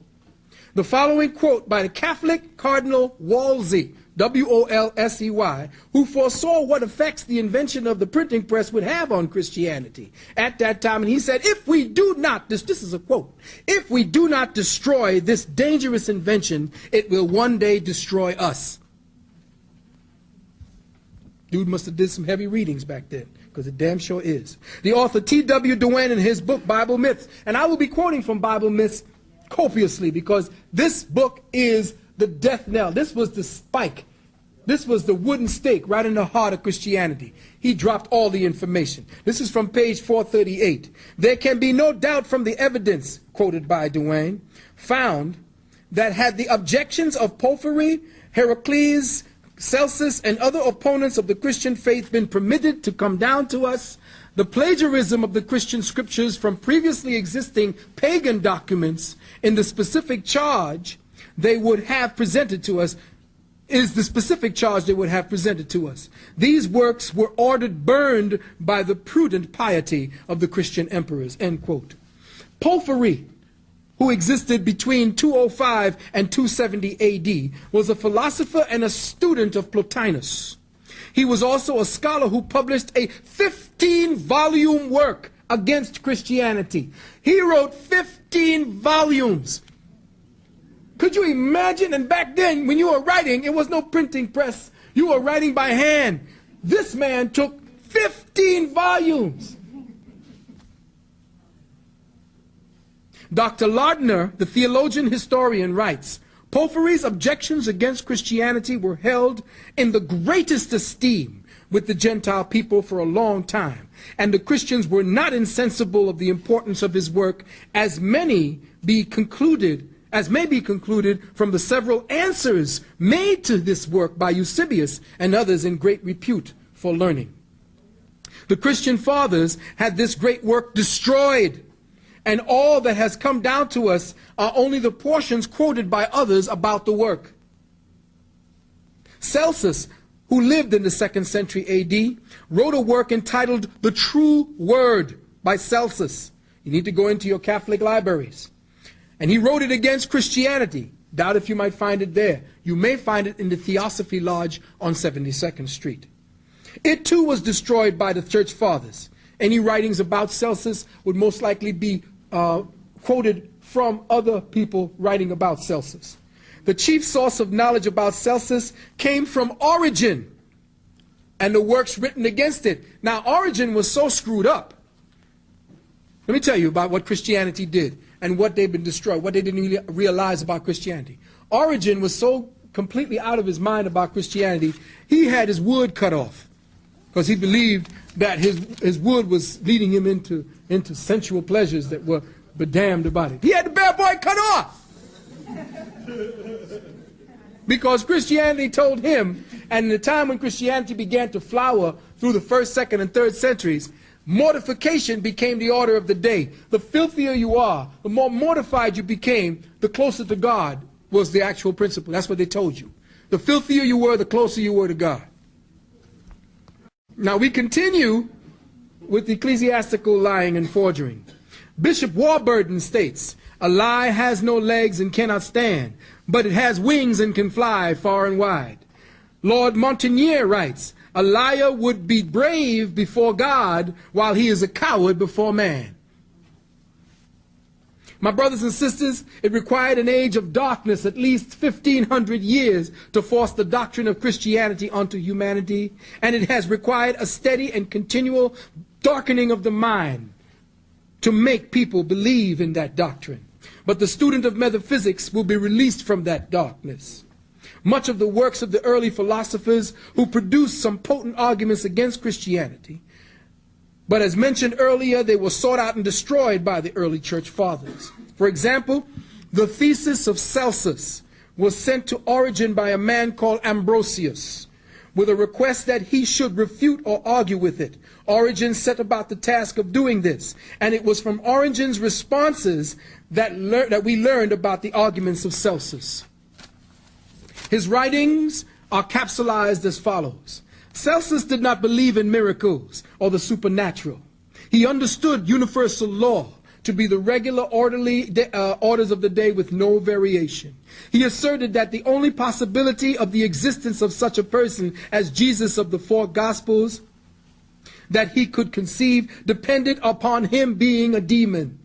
the following quote by the Catholic Cardinal Wolsey, W-O-L-S-E-Y, who foresaw what effects the invention of the printing press would have on Christianity at that time. And he said, if we do not, this is a quote, if we do not destroy this dangerous invention, it will one day destroy us. Dude must have did some heavy readings back then, because it damn sure is. The author T.W. Duane in his book, Bible Myths, and I will be quoting from Bible Myths copiously, because this book is the death knell. This was the spike. This was the wooden stake right in the heart of Christianity. He dropped all the information. This is from page 438. There can be no doubt from the evidence, quoted by Duane, found that had the objections of Porphyry, Heracles, Celsus, and other opponents of the Christian faith been permitted to come down to us, the plagiarism of the Christian scriptures from previously existing pagan documents in the specific charge they would have presented to us is the specific charge they would have presented to us. These works were ordered burned by the prudent piety of the Christian emperors, end quote. Porphyry, who existed between 205 and 270 AD, was a philosopher and a student of Plotinus. He was also a scholar who published a 15-volume work against Christianity. He wrote 15 volumes. Could you imagine? And back then, when you were writing, it was no printing press. You were writing by hand. This man took 15 volumes. Dr. Lardner, the theologian historian, writes, Porphyry's objections against Christianity were held in the greatest esteem with the Gentile people for a long time, and the Christians were not insensible of the importance of his work, as may be concluded from the several answers made to this work by Eusebius and others in great repute for learning. The Christian fathers had this great work destroyed, and all that has come down to us are only the portions quoted by others about the work. Celsus, who lived in the 2nd century AD, wrote a work entitled The True Word by Celsus. You need to go into your Catholic libraries. And he wrote it against Christianity. Doubt if you might find it there. You may find it in the Theosophy Lodge on 72nd Street. It too was destroyed by the Church Fathers. Any writings about Celsus would most likely be quoted from other people writing about Celsus. The chief source of knowledge about Celsus came from Origen and the works written against it. Now, Origen was so screwed up. Let me tell you about what Christianity did and what they've been destroyed, what they didn't realize about Christianity. Origen was so completely out of his mind about Christianity, he had his wood cut off because he believed that his wood was leading him into sensual pleasures that were bedamned about it. He had the bad boy cut off because Christianity told him, and in the time when Christianity began to flower through the 1st, 2nd, and 3rd centuries, mortification became the order of the day. The filthier you are, the more mortified you became, the closer to God was the actual principle. That's what they told you. The filthier you were, the closer you were to God. Now we continue with ecclesiastical lying and forgery. Bishop Warburton states, a lie has no legs and cannot stand, but it has wings and can fly far and wide. Lord Montagnier writes, a liar would be brave before God while he is a coward before man. My brothers and sisters, it required an age of darkness, at least 1,500 years, to force the doctrine of Christianity onto humanity, and it has required a steady and continual darkening of the mind to make people believe in that doctrine. But the student of metaphysics will be released from that darkness. Much of the works of the early philosophers who produced some potent arguments against Christianity, but as mentioned earlier, they were sought out and destroyed by the early church fathers. For example, the thesis of Celsus was sent to Origen by a man called Ambrosius with a request that he should refute or argue with it. Origen set about the task of doing this, and it was from Origen's responses that we learned about the arguments of Celsus. His writings are capsulized as follows. Celsus did not believe in miracles or the supernatural. He understood universal law to be the regular orderly orders of the day with no variation. He asserted that the only possibility of the existence of such a person as Jesus of the 4 Gospels that he could conceive depended upon him being a demon,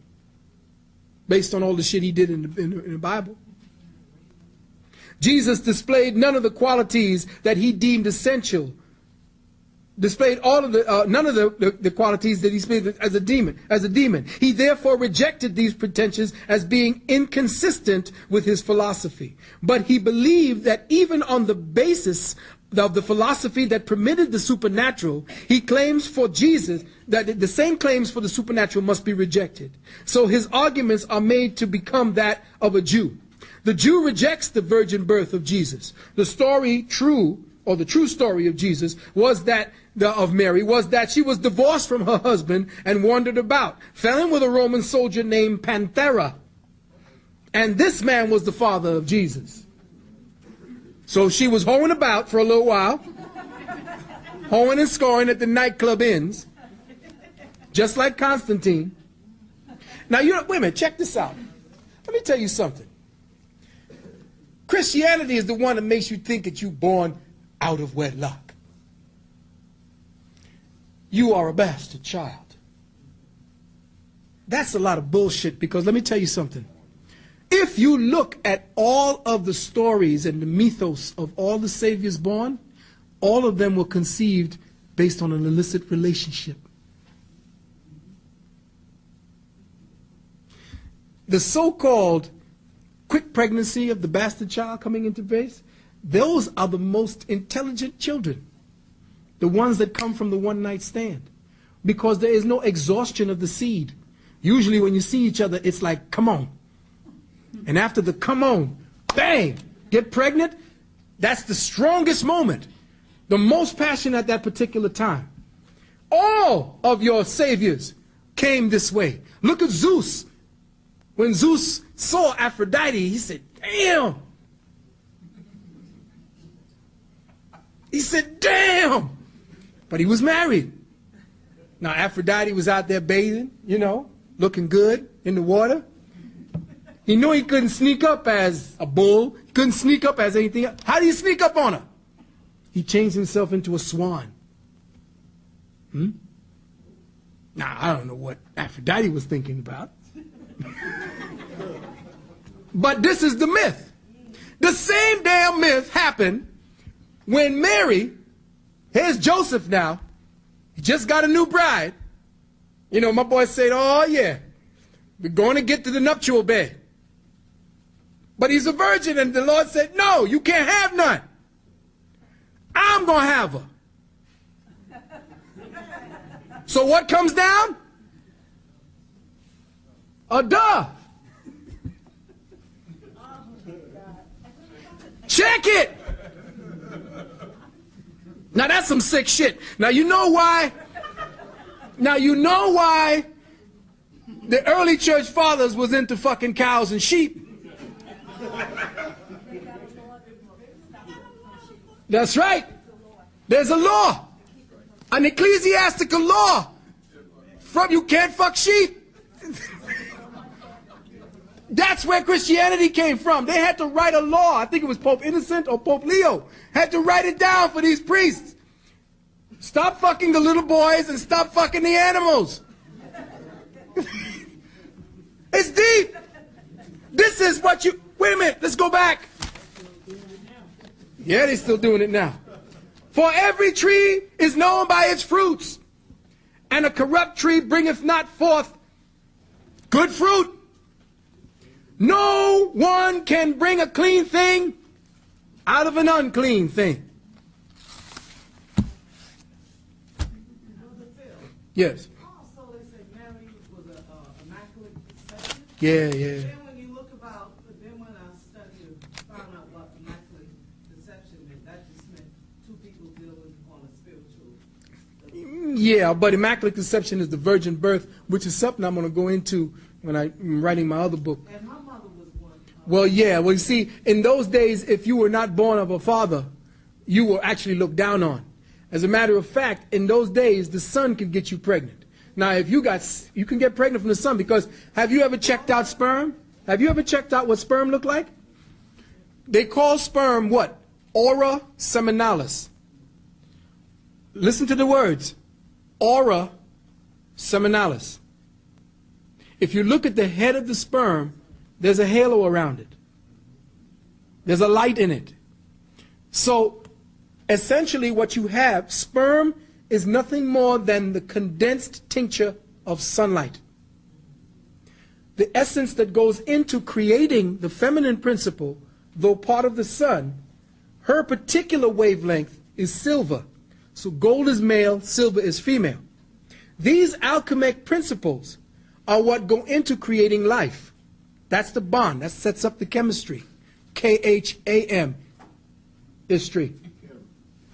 based on all the shit he did in the Bible. Jesus displayed none of the qualities that he deemed essential displayed all of the none of the qualities that he displayed as a demon. He therefore rejected these pretensions as being inconsistent with his philosophy. But he believed that even on the basis of the philosophy that permitted the supernatural, he claims for Jesus that the same claims for the supernatural must be rejected. So his arguments are made to become that of a Jew. The Jew rejects the virgin birth of Jesus. The true story of Jesus was that of Mary was that she was divorced from her husband and wandered about, fell in with a Roman soldier named Panthera, and this man was the father of Jesus. So she was hoeing about for a little while, hoeing and scoring at the nightclub inns, just like Constantine. Now, wait a minute, check this out. Let me tell you something. Christianity is the one that makes you think that you're born out of wedlock. You are a bastard child. That's a lot of bullshit, because let me tell you something. If you look at all of the stories and the mythos of all the saviors born, all of them were conceived based on an illicit relationship. The so-called quick pregnancy of the bastard child coming into place, those are the most intelligent children. The ones that come from the one-night stand. Because there is no exhaustion of the seed. Usually when you see each other, it's like, come on. And after the come on, bang, get pregnant, that's the strongest moment. The most passion at that particular time. All of your saviors came this way. Look at Zeus. When Zeus saw Aphrodite, he said, damn. He said, damn. But he was married. Now, Aphrodite was out there bathing, looking good in the water. He knew he couldn't sneak up as a bull. He couldn't sneak up as anything else. How do you sneak up on her? He changed himself into a swan. Now, I don't know what Aphrodite was thinking about. But this is the myth. The same damn myth happened when Mary, here's Joseph now, he just got a new bride. My boy said, oh yeah, we're going to get to the nuptial bed. But he's a virgin, and the Lord said, no, you can't have none. I'm going to have her. So what comes down? A dove. Check it. Now that's some sick shit. Now you know why? The early church fathers was into fucking cows and sheep. That's right. There's a law. An ecclesiastical law. From you can't fuck sheep. That's where Christianity came from. They had to write a law. I think it was Pope Innocent or Pope Leo. Had to write it down for these priests. Stop fucking the little boys and stop fucking the animals. It's deep. This is what you... Wait a minute. Let's go back. Yeah, they're still doing it now. For every tree is known by its fruits, and a corrupt tree bringeth not forth good fruit. No one can bring a clean thing out of an unclean thing. Yes. Also, they say Mary was an immaculate conception. Yeah. Then when you look about, when I studied and found out what immaculate conception meant, that just meant two people dealing on a spiritual. Yeah, but immaculate conception is the virgin birth, which is something I'm going to go into when I'm writing my other book. And my mother was one. Well, yeah. Well, you see, in those days, if you were not born of a father, you were actually looked down on. As a matter of fact, in those days, the son could get you pregnant. Now, if you can get pregnant from the sun, because have you ever checked out sperm? Have you ever checked out what sperm look like? They call sperm what? Ora seminalis. Listen to the words. Ora seminalis. If you look at the head of the sperm, there's a halo around it. There's a light in it. So, essentially what you have, sperm is nothing more than the condensed tincture of sunlight. The essence that goes into creating the feminine principle, though part of the sun, her particular wavelength is silver. So gold is male, silver is female. These alchemic principles are what go into creating life. That's the bond. That sets up the chemistry. K-H-A-M. History.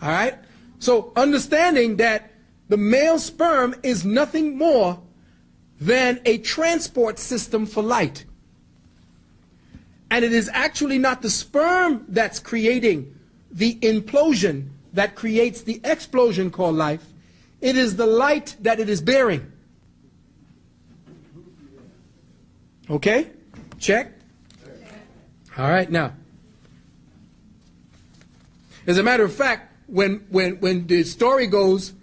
All right? So understanding that the male sperm is nothing more than a transport system for light. And it is actually not the sperm that's creating the implosion that creates the explosion called life. It is the light that it is bearing. Okay? Check? All right, now. As a matter of fact, when the story goes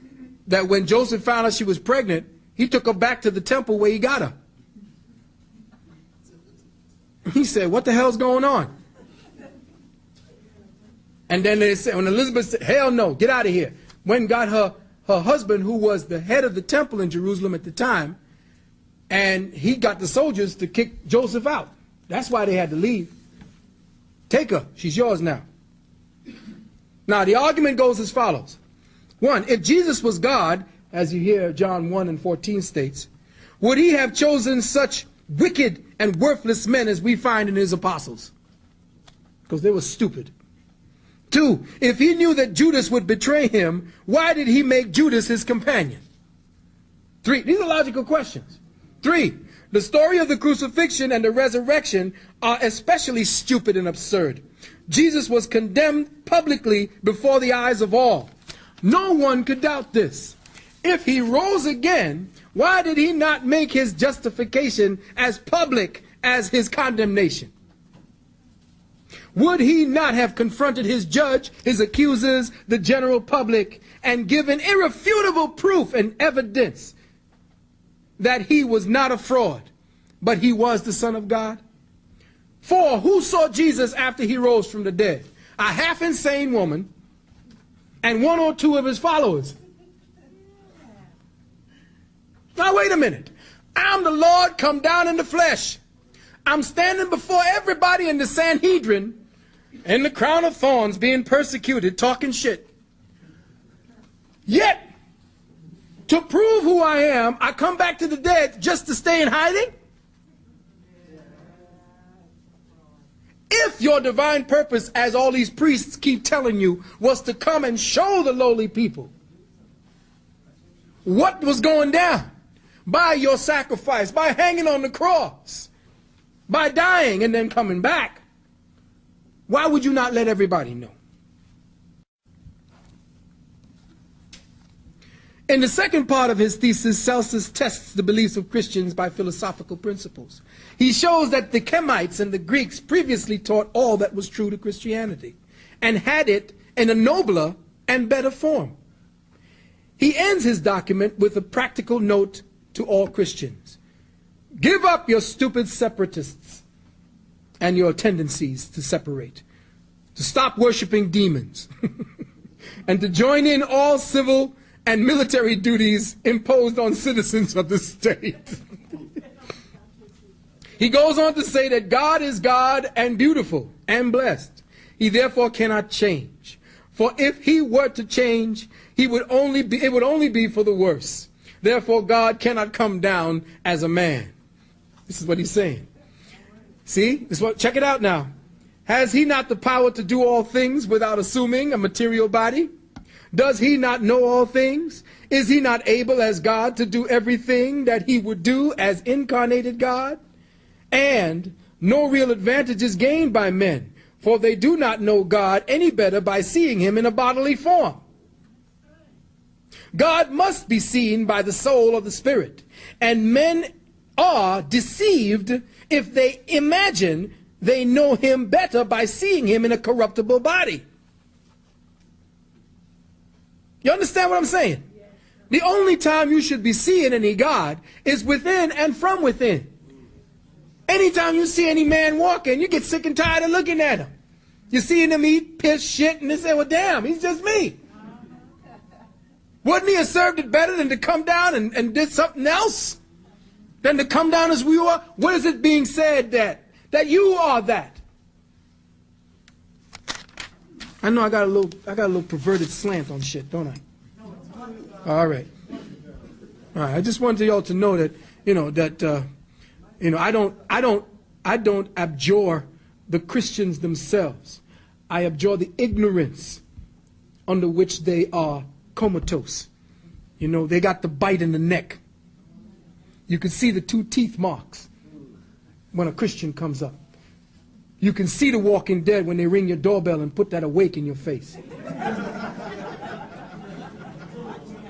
that when Joseph found out she was pregnant, he took her back to the temple where he got her. He said, what the hell's going on? And then they said, when Elizabeth said, hell no, get out of here. When got her husband, who was the head of the temple in Jerusalem at the time, and he got the soldiers to kick Joseph out. That's why they had to leave. Take her. She's yours now. Now, the argument goes as follows. One, if Jesus was God, as you hear John 1:14 states, would he have chosen such wicked and worthless men as we find in his apostles? Because they were stupid. Two, if he knew that Judas would betray him, why did he make Judas his companion? Three, these are logical questions. Three, the story of the crucifixion and the resurrection are especially stupid and absurd. Jesus was condemned publicly before the eyes of all. No one could doubt this. If he rose again, why did he not make his justification as public as his condemnation? Would he not have confronted his judge, his accusers, the general public, and given irrefutable proof and evidence that he was not a fraud, but he was the Son of God? Four, who saw Jesus after he rose from the dead? A half-insane woman and one or two of his followers. Now, wait a minute. I'm the Lord come down in the flesh. I'm standing before everybody in the Sanhedrin in the crown of thorns being persecuted, talking shit. Yet, to prove who I am, I come back to the dead just to stay in hiding? If your divine purpose, as all these priests keep telling you, was to come and show the lowly people what was going down by your sacrifice, by hanging on the cross, by dying and then coming back, why would you not let everybody know? In the second part of his thesis, Celsus tests the beliefs of Christians by philosophical principles. He shows that the Chemites and the Greeks previously taught all that was true to Christianity and had it in a nobler and better form. He ends his document with a practical note to all Christians. Give up your stupid separatists and your tendencies to separate, to stop worshiping demons, and to join in all civil and military duties imposed on citizens of the state. He goes on to say that God is God and beautiful and blessed. He therefore cannot change. For if he were to change, it would only be for the worse. Therefore God cannot come down as a man. This is what he's saying. See? Check it out now. Has he not the power to do all things without assuming a material body? Does he not know all things? Is he not able as God to do everything that he would do as incarnated God? And no real advantage is gained by men, for they do not know God any better by seeing him in a bodily form. God must be seen by the soul or the spirit, and men are deceived if they imagine they know him better by seeing him in a corruptible body. You understand what I'm saying? The only time you should be seeing any God is within and from within. Anytime you see any man walking, you get sick and tired of looking at him. You're seeing him eat, piss, shit, and they say, well, damn, he's just me. Wouldn't he have served it better than to come down and did something else? Than to come down as we are? What is it being said that? That you are that. I know I got a little perverted slant on shit, don't I? All right. All right. I just wanted y'all to know that, I don't abjure the Christians themselves. I abjure the ignorance under which they are comatose. They got the bite in the neck. You can see the 2 teeth marks when a Christian comes up. You can see the Walking Dead when they ring your doorbell and put that awake in your face.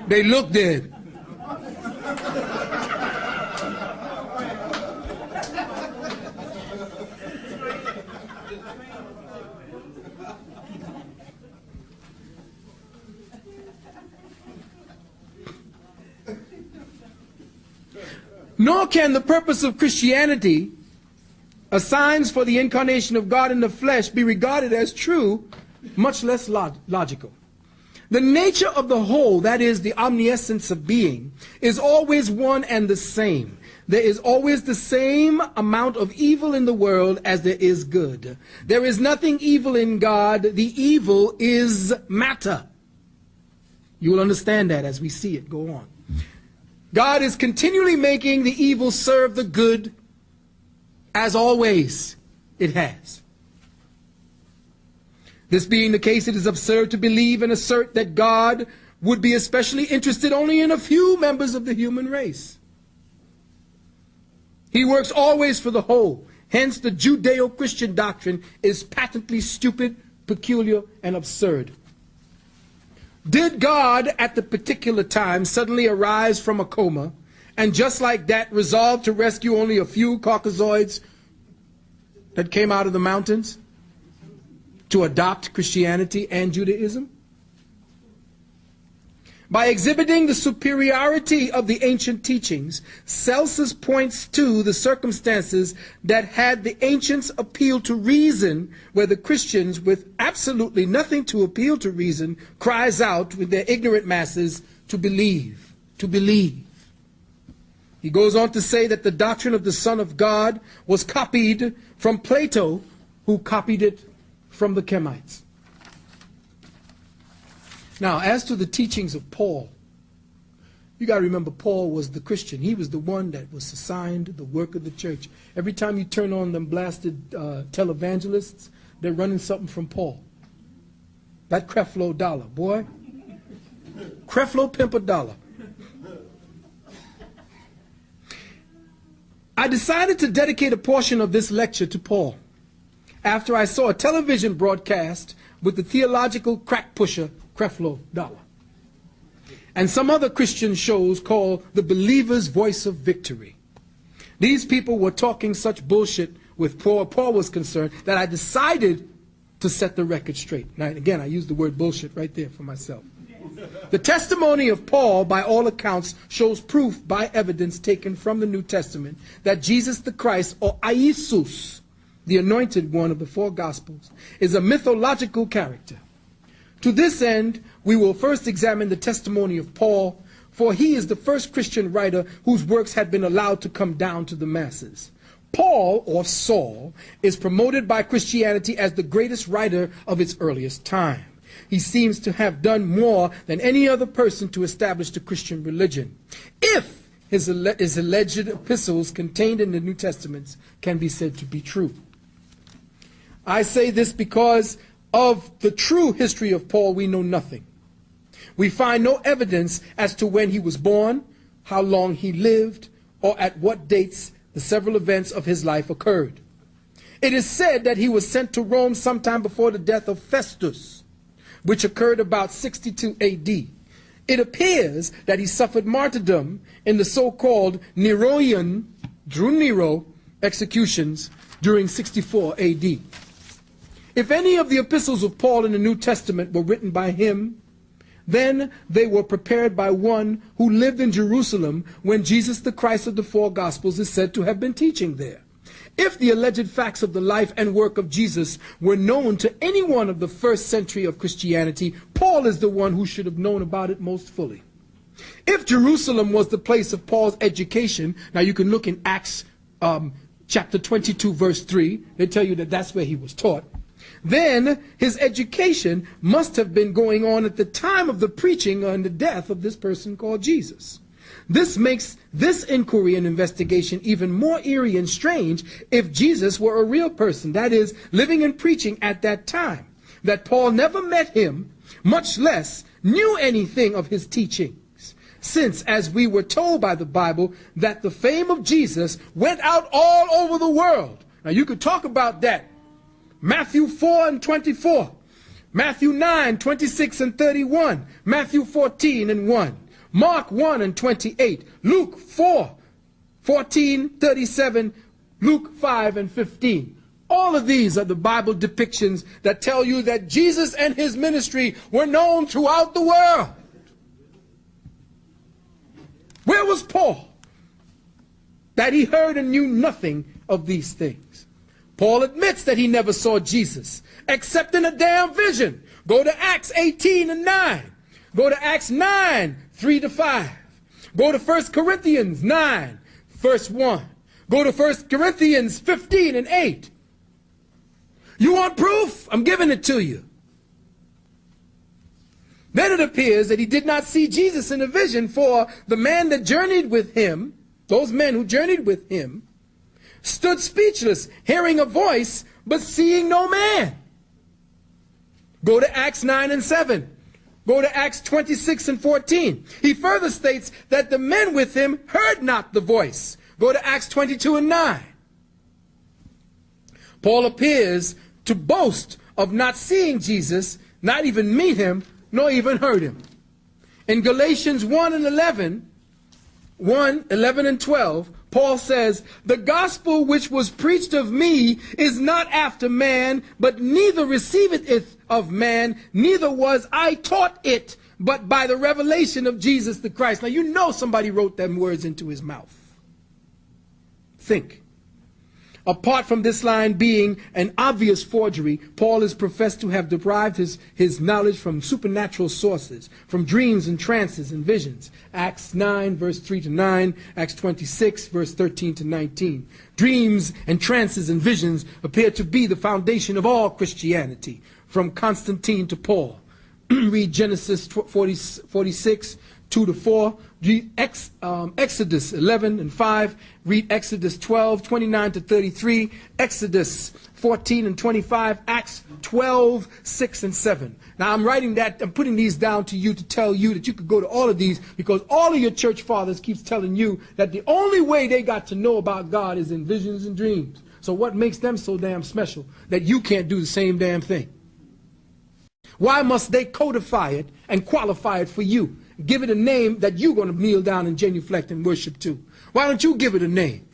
They look dead. Nor can the purpose of Christianity, a signs for the incarnation of God in the flesh, be regarded as true, much less logical. The nature of the whole, that is, the omniscience of being, is always one and the same. There is always the same amount of evil in the world as there is good. There is nothing evil in God. The evil is matter. You will understand that as we see it go on. God is continually making the evil serve the good, as always it has. This being the case, it is absurd to believe and assert that God would be especially interested only in a few members of the human race. He works always for the whole. Hence, the Judeo-Christian doctrine is patently stupid, peculiar, and absurd. Did God at the particular time suddenly arise from a coma and just like that resolve to rescue only a few Caucasoids that came out of the mountains to adopt Christianity and Judaism? By exhibiting the superiority of the ancient teachings, Celsus points to the circumstances that had the ancients appeal to reason, where the Christians, with absolutely nothing to appeal to reason, cries out with their ignorant masses to believe, to believe. He goes on to say that the doctrine of the Son of God was copied from Plato, who copied it from the Chemites. Now, as to the teachings of Paul, you got to remember Paul was the Christian. He was the one that was assigned the work of the church. Every time you turn on them blasted televangelists, they're running something from Paul. That Creflo dollar, boy. Creflo pimp a dollar. I decided to dedicate a portion of this lecture to Paul after I saw a television broadcast with the theological crack pusher Creflo Dollar and some other Christian shows called The Believer's Voice of Victory. These people were talking such bullshit with Paul was concerned that I decided to set the record straight. Now, again, I use the word bullshit right there for myself. The testimony of Paul, by all accounts, shows proof by evidence taken from the New Testament that Jesus the Christ, or Iesus, the anointed one of the 4 Gospels, is a mythological character. To this end, we will first examine the testimony of Paul, for he is the first Christian writer whose works had been allowed to come down to the masses. Paul, or Saul, is promoted by Christianity as the greatest writer of its earliest time. He seems to have done more than any other person to establish the Christian religion, if his alleged epistles contained in the New Testaments can be said to be true. I say this because of the true history of Paul we know nothing. We find no evidence as to when he was born, how long he lived, or at what dates the several events of his life occurred. It is said that he was sent to Rome sometime before the death of Festus, which occurred about 62 AD. It appears that he suffered martyrdom in the so-called Neroian, Drew Nero, executions during 64 AD. If any of the epistles of Paul in the New Testament were written by him, then they were prepared by one who lived in Jerusalem when Jesus the Christ of the 4 Gospels is said to have been teaching there. If the alleged facts of the life and work of Jesus were known to anyone of the first century of Christianity, Paul is the one who should have known about it most fully. If Jerusalem was the place of Paul's education, now you can look in Acts chapter 22, verse 3. They tell you that that's where he was taught. Then his education must have been going on at the time of the preaching and the death of this person called Jesus. This makes this inquiry and investigation even more eerie and strange if Jesus were a real person, that is, living and preaching at that time, that Paul never met him, much less knew anything of his teachings, since, as we were told by the Bible, that the fame of Jesus went out all over the world. Now you could talk about that. Matthew 4 and 24, Matthew 9, 26 and 31, Matthew 14 and 1. Mark 1 and 28, Luke 4, 14, 37, Luke 5 and 15. All of these are the Bible depictions that tell you that Jesus and his ministry were known throughout the world. Where was Paul? That he heard and knew nothing of these things. Paul admits that he never saw Jesus, except in a damn vision. Go to Acts 18 and 9. Go to Acts 9, 3 to 5. Go to 1 Corinthians 9, verse 1. Go to 1 Corinthians 15 and 8. You want proof? I'm giving it to you. Then it appears that he did not see Jesus in a vision, for the man that journeyed with him, those men who journeyed with him, stood speechless, hearing a voice, but seeing no man. Go to Acts 9 and 7. Go to Acts 26 and 14. He further states that the men with him heard not the voice. Go to Acts 22 and 9. Paul appears to boast of not seeing Jesus, not even meet him, nor even heard him. In Galatians 1 and 11, 11 and 12, Paul says, the gospel which was preached of me is not after man, but neither receiveth it of man, neither was I taught it, but by the revelation of Jesus the Christ. Now you know somebody wrote them words into his mouth. Think. Apart from this line being an obvious forgery, Paul is professed to have derived his knowledge from supernatural sources, from dreams and trances and visions. Acts 9, verse 3 to 9, Acts 26, verse 13 to 19. Dreams and trances and visions appear to be the foundation of all Christianity, from Constantine to Paul. Read Genesis 46, 2 to 4. Read Exodus 11 and 5. Read Exodus 12, 29 to 33. Exodus 14 and 25. Acts 12, 6 and 7. Now I'm writing that, I'm putting these down to you to tell you that you could go to all of these, because all of your church fathers keeps telling you that the only way they got to know about God is in visions and dreams. So what makes them so damn special that you can't do the same damn thing? Why must they codify it and qualify it for you? Give it a name that you're going to kneel down and genuflect and worship to. Why don't you give it a name?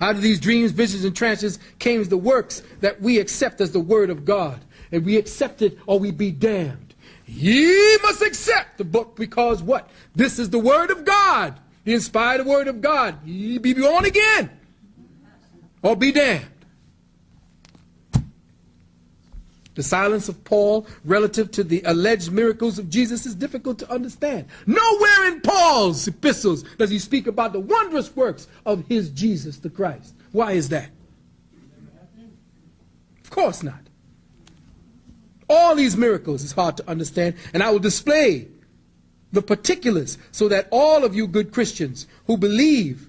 Out of these dreams, visions, and trances came the works that we accept as the word of God. And we accept it or we be damned. Ye must accept the book, because what? This is the word of God, the inspired word of God. Ye be born again or be damned. The silence of Paul relative to the alleged miracles of Jesus is difficult to understand. Nowhere in Paul's epistles does he speak about the wondrous works of his Jesus the Christ. Why is that? Of course not. All these miracles is hard to understand, and I will display the particulars so that all of you good Christians who believe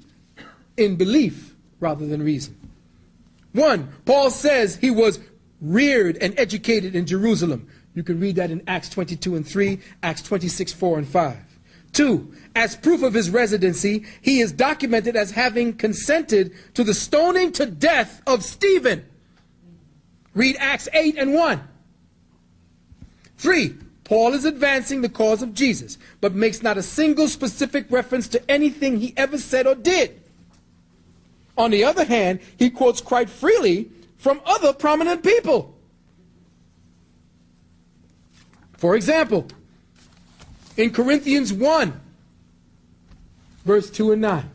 in belief rather than reason. 1, Paul says he was reared and educated in Jerusalem. You can read that in Acts 22 and 3, Acts 26, 4 and 5. 2, as proof of his residency, he is documented as having consented to the stoning to death of Stephen. Read Acts 8 and 1. 3, Paul is advancing the cause of Jesus, but makes not a single specific reference to anything he ever said or did. On the other hand, he quotes quite freely from other prominent people. For example, in Corinthians 1, verse 2 and 9,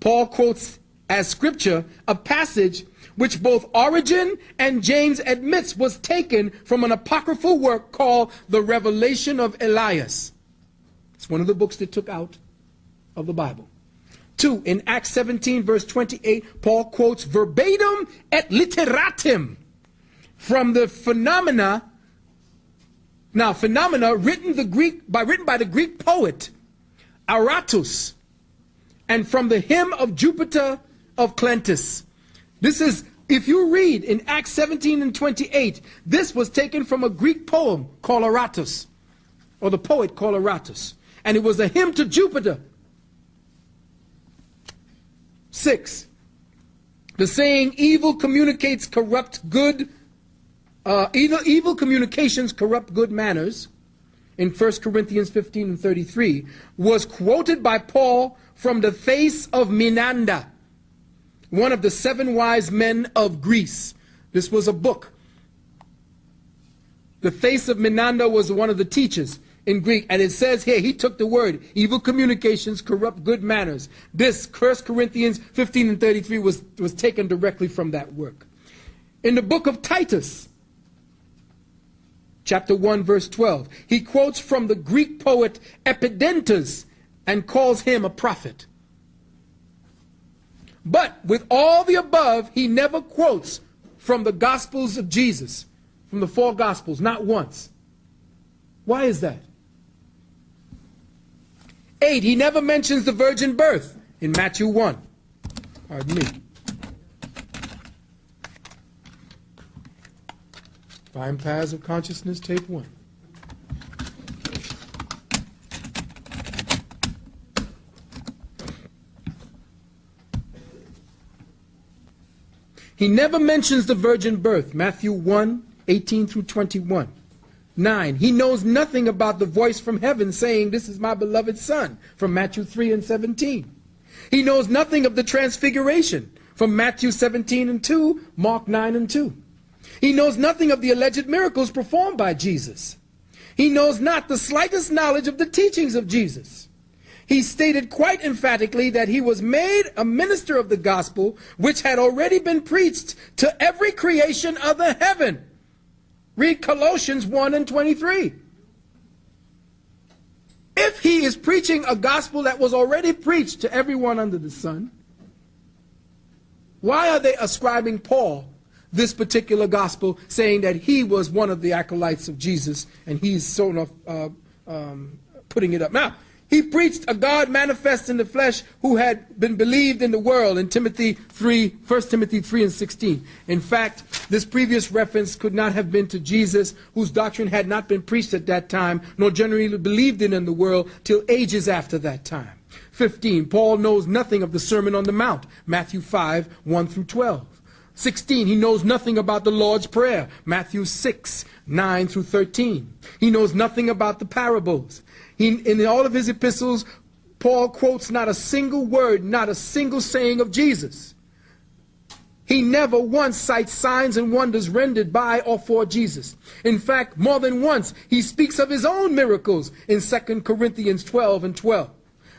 Paul quotes as scripture a passage which both Origen and James admits was taken from an apocryphal work called The Revelation of Elias. It's one of the books they took out of the Bible. 2, in Acts 17, verse 28, Paul quotes verbatim et literatim from the phenomena. Now, phenomena written by the Greek poet Aratus, and from the hymn of Jupiter of Clentus. This is, if you read in Acts 17 and 28, this was taken from a Greek poem called Aratus, or the poet called Aratus, and it was a hymn to Jupiter. 6, the saying, evil communicates corrupt good, evil communications corrupt good manners, in 1 Corinthians 15 and 33, was quoted by Paul from the Face of Menander, one of the 7 wise men of Greece. This was a book. The Face of Menander was one of the teachers in Greek, and it says here, he took the word, evil communications corrupt good manners. This, 1 Corinthians 15 and 33, was taken directly from that work. In the book of Titus, chapter 1, verse 12, he quotes from the Greek poet Epidentus and calls him a prophet. But with all the above, he never quotes from the Gospels of Jesus, from the 4 Gospels, not once. Why is that? 8, he never mentions the virgin birth in Matthew 1. Pardon me. Fine Paths of Consciousness, tape 1. He never mentions the virgin birth, Matthew 1, 18 through 21. 9, he knows nothing about the voice from heaven saying, this is my beloved son, from Matthew 3 and 17. He knows nothing of the transfiguration, from Matthew 17 and 2, Mark 9 and 2. He knows nothing of the alleged miracles performed by Jesus. He knows not the slightest knowledge of the teachings of Jesus. He stated quite emphatically that he was made a minister of the gospel, which had already been preached to every creation under heaven. Read Colossians 1 and 23. If he is preaching a gospel that was already preached to everyone under the sun, why are they ascribing Paul this particular gospel, saying that he was one of the acolytes of Jesus and he's sort of putting it up? Now, he preached a God manifest in the flesh who had been believed in the world in Timothy 3, 1 Timothy 3 and 16. In fact, this previous reference could not have been to Jesus, whose doctrine had not been preached at that time, nor generally believed in the world till ages after that time. 15, Paul knows nothing of the Sermon on the Mount, Matthew 5, 1 through 12. 16, he knows nothing about the Lord's Prayer, Matthew 6, 9 through 13. He knows nothing about the parables. In all of his epistles, Paul quotes not a single word, not a single saying of Jesus. He never once cites signs and wonders rendered by or for Jesus. In fact, more than once, he speaks of his own miracles in 2 Corinthians 12 and 12.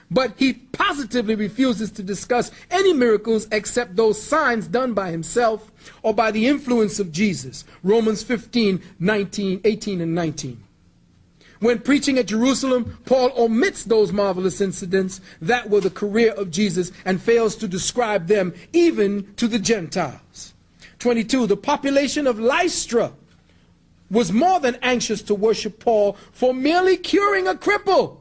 But he positively refuses to discuss any miracles except those signs done by himself or by the influence of Jesus. Romans 15, 19, 18 and 19. When preaching at Jerusalem, Paul omits those marvelous incidents that were the career of Jesus and fails to describe them even to the Gentiles. 22, the population of Lystra was more than anxious to worship Paul for merely curing a cripple.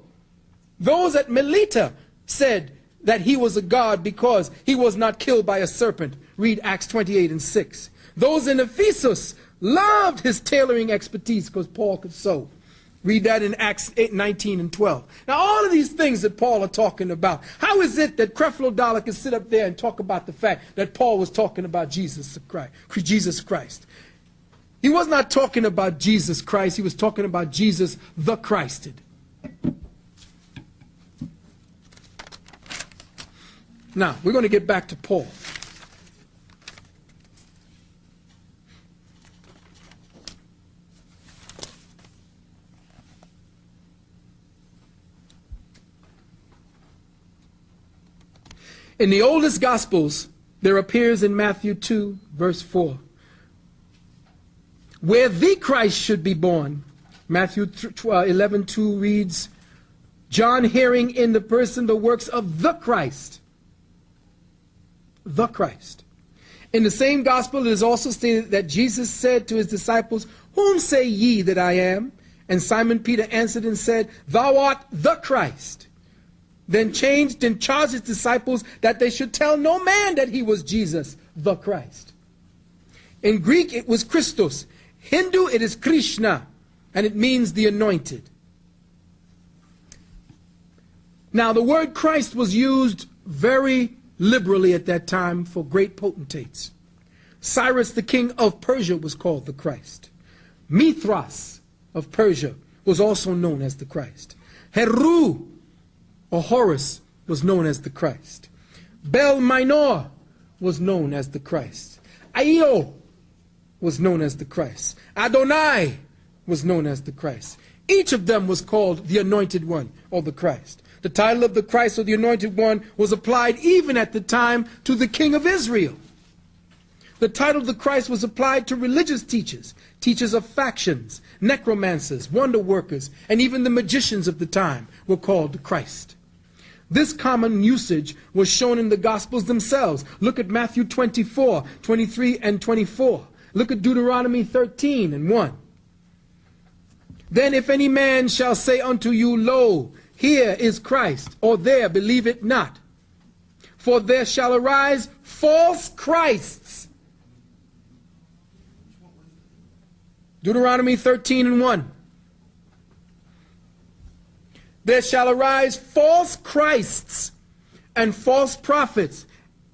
Those at Melita said that he was a god because he was not killed by a serpent. Read Acts 28 and 6. Those in Ephesus loved his tailoring expertise because Paul could sew. Read that in Acts 8, 19 and 12. Now, all of these things that Paul are talking about, how is it that Creflo Dollar can sit up there and talk about the fact that Paul was talking about Jesus Christ? He was not talking about Jesus Christ. He was talking about Jesus the Christed. Now, we're going to get back to Paul. In the oldest Gospels, there appears in Matthew 2, verse 4, where the Christ should be born. Matthew 11:2 reads, John hearing in the person the works of the Christ. The Christ. In the same gospel, it is also stated that Jesus said to his disciples, whom say ye that I am? And Simon Peter answered and said, thou art the Christ. Then changed and charged his disciples that they should tell no man that he was Jesus, the Christ. In Greek, it was Christos. Hindu, it is Krishna, and it means the anointed. Now, the word Christ was used very liberally at that time for great potentates. Cyrus, the king of Persia, was called the Christ. Mithras of Persia was also known as the Christ. Heru, or Horus, was known as the Christ. Bel Minor was known as the Christ. Io was known as the Christ. Adonai was known as the Christ. Each of them was called the Anointed One, or the Christ. The title of the Christ, or the Anointed One, was applied even at the time to the King of Israel. The title of the Christ was applied to religious teachers, teachers of factions, necromancers, wonder workers, and even the magicians of the time were called the Christ. This common usage was shown in the Gospels themselves. Look at Matthew 24, 23, and 24. Look at Deuteronomy 13 and 1. Then if any man shall say unto you, lo, here is Christ, or there, believe it not. For there shall arise false Christs. Deuteronomy 13 and 1. There shall arise false Christs and false prophets,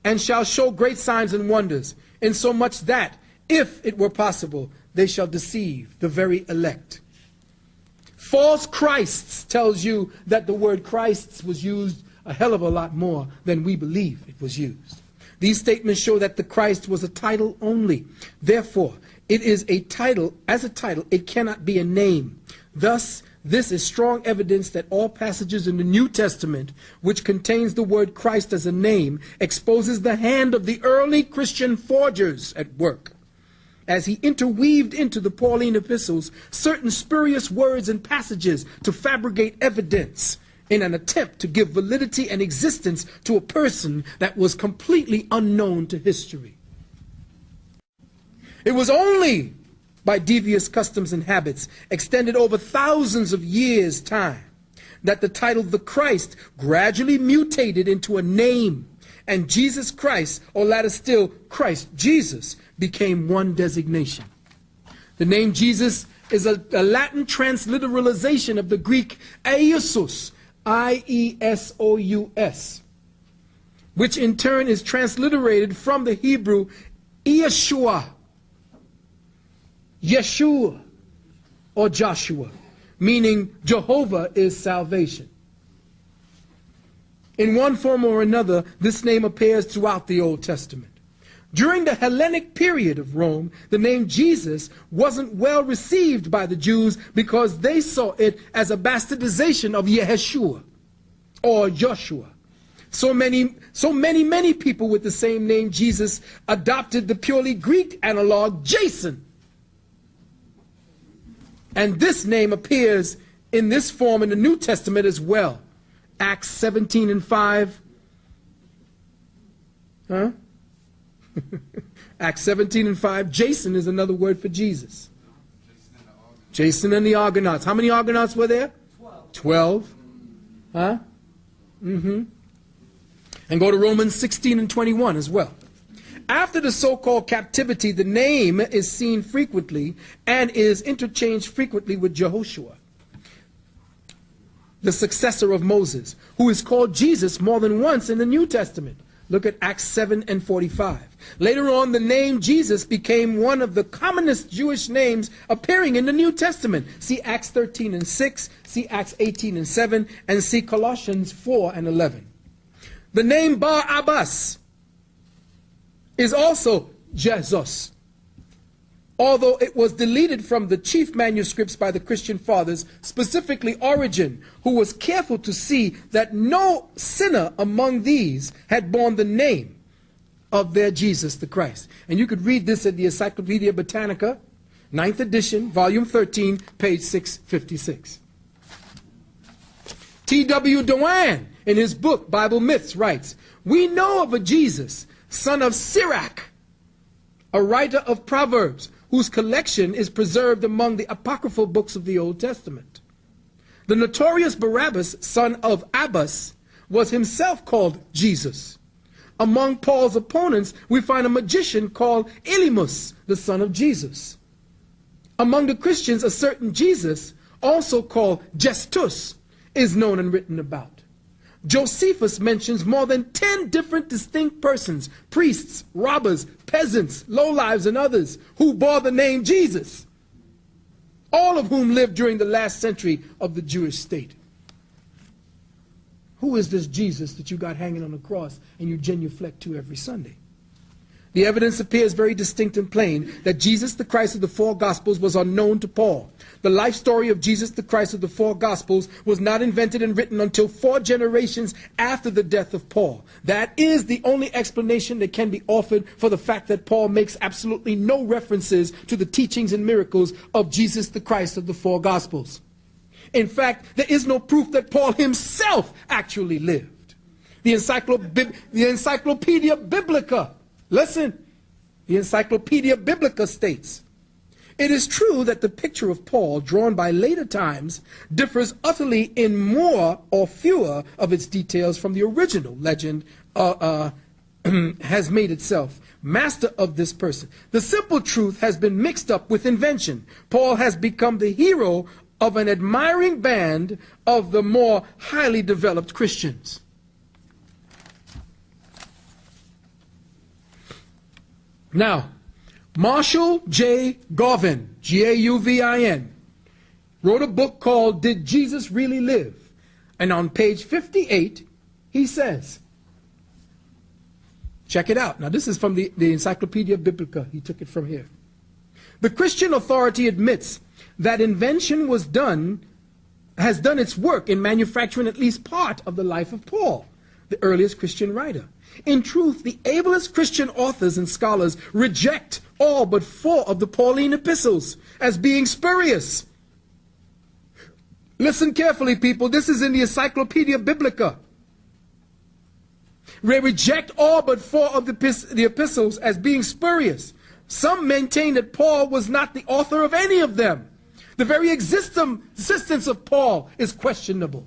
and shall show great signs and wonders, insomuch that, if it were possible, they shall deceive the very elect. False Christs tells you that the word Christs was used a hell of a lot more than we believe it was used. These statements show that the Christ was a title only. Therefore, it is a title. As a title, it cannot be a name. Thus, this is strong evidence that all passages in the New Testament which contains the word Christ as a name exposes the hand of the early Christian forgers at work, as he interweaved into the Pauline epistles certain spurious words and passages to fabricate evidence in an attempt to give validity and existence to a person that was completely unknown to history. It was only by devious customs and habits extended over thousands of years' time that the title the Christ gradually mutated into a name, and Jesus Christ, or later still Christ Jesus, became one designation. The name Jesus is a Latin transliteralization of the Greek Iesus, I-E-S-O-U-S, which in turn is transliterated from the Hebrew Yeshua, Yeshua, or Joshua, meaning Jehovah is salvation. In one form or another, this name appears throughout the Old Testament. During the Hellenic period of Rome, the name Jesus wasn't well received by the Jews because they saw it as a bastardization of Yeshua or Joshua. So many people with the same name Jesus adopted the purely Greek analog Jason. And this name appears in this form in the New Testament as well. Acts 17 and 5. Huh? Acts 17 and 5. Jason is another word for Jesus. Jason and the Argonauts. How many Argonauts were there? 12. Huh? And go to Romans 16 and 21 as well. After the so-called captivity, the name is seen frequently and is interchanged frequently with Jehoshua, the successor of Moses, who is called Jesus more than once in the New Testament. Look at Acts 7 and 45. Later on, the name Jesus became one of the commonest Jewish names appearing in the New Testament. See Acts 13 and 6, see Acts 18 and 7, and see Colossians 4 and 11. The name Bar Abbas is also Jesus, although it was deleted from the chief manuscripts by the Christian fathers, specifically Origen, who was careful to see that no sinner among these had borne the name of their Jesus the Christ. And you could read this in the Encyclopedia Britannica, 9th edition, volume 13, page 656. T.W. Dewan, in his book, Bible Myths, writes, "We know of a Jesus, son of Sirach, a writer of Proverbs, whose collection is preserved among the apocryphal books of the Old Testament. The notorious Barabbas, son of Abbas, was himself called Jesus. Among Paul's opponents, we find a magician called Elymas, the son of Jesus. Among the Christians, a certain Jesus, also called Justus, is known and written about. Josephus mentions more than 10 different distinct persons, priests, robbers, peasants, lowlives, and others, who bore the name Jesus, all of whom lived during the last century of the Jewish state." Who is this Jesus that you got hanging on the cross and you genuflect to every Sunday? The evidence appears very distinct and plain that Jesus the Christ of the four Gospels was unknown to Paul. The life story of Jesus the Christ of the four Gospels was not invented and written until 4 generations after the death of Paul. That is the only explanation that can be offered for the fact that Paul makes absolutely no references to the teachings and miracles of Jesus the Christ of the four Gospels. In fact, there is no proof that Paul himself actually lived. The Encyclopedia Biblica, listen, the Encyclopedia Biblica states, "It is true that the picture of Paul drawn by later times differs utterly in more or fewer of its details from the original legend has made itself master of this person. The simple truth has been mixed up with invention. Paul has become the hero of an admiring band of the more highly developed Christians." Now, Marshall J. Gauvin, Gauvin, wrote a book called "Did Jesus Really Live?" And on page 58, he says, check it out. Now, this is from the Encyclopedia Biblica. He took it from here. "The Christian authority admits that invention has done its work in manufacturing at least part of the life of Paul, the earliest Christian writer. In truth, the ablest Christian authors and scholars reject all but 4 of the Pauline epistles as being spurious." Listen carefully, people. This is in the Encyclopedia Biblica. They reject all but 4 of the epistles as being spurious. Some maintain that Paul was not the author of any of them. The very existence of Paul is questionable.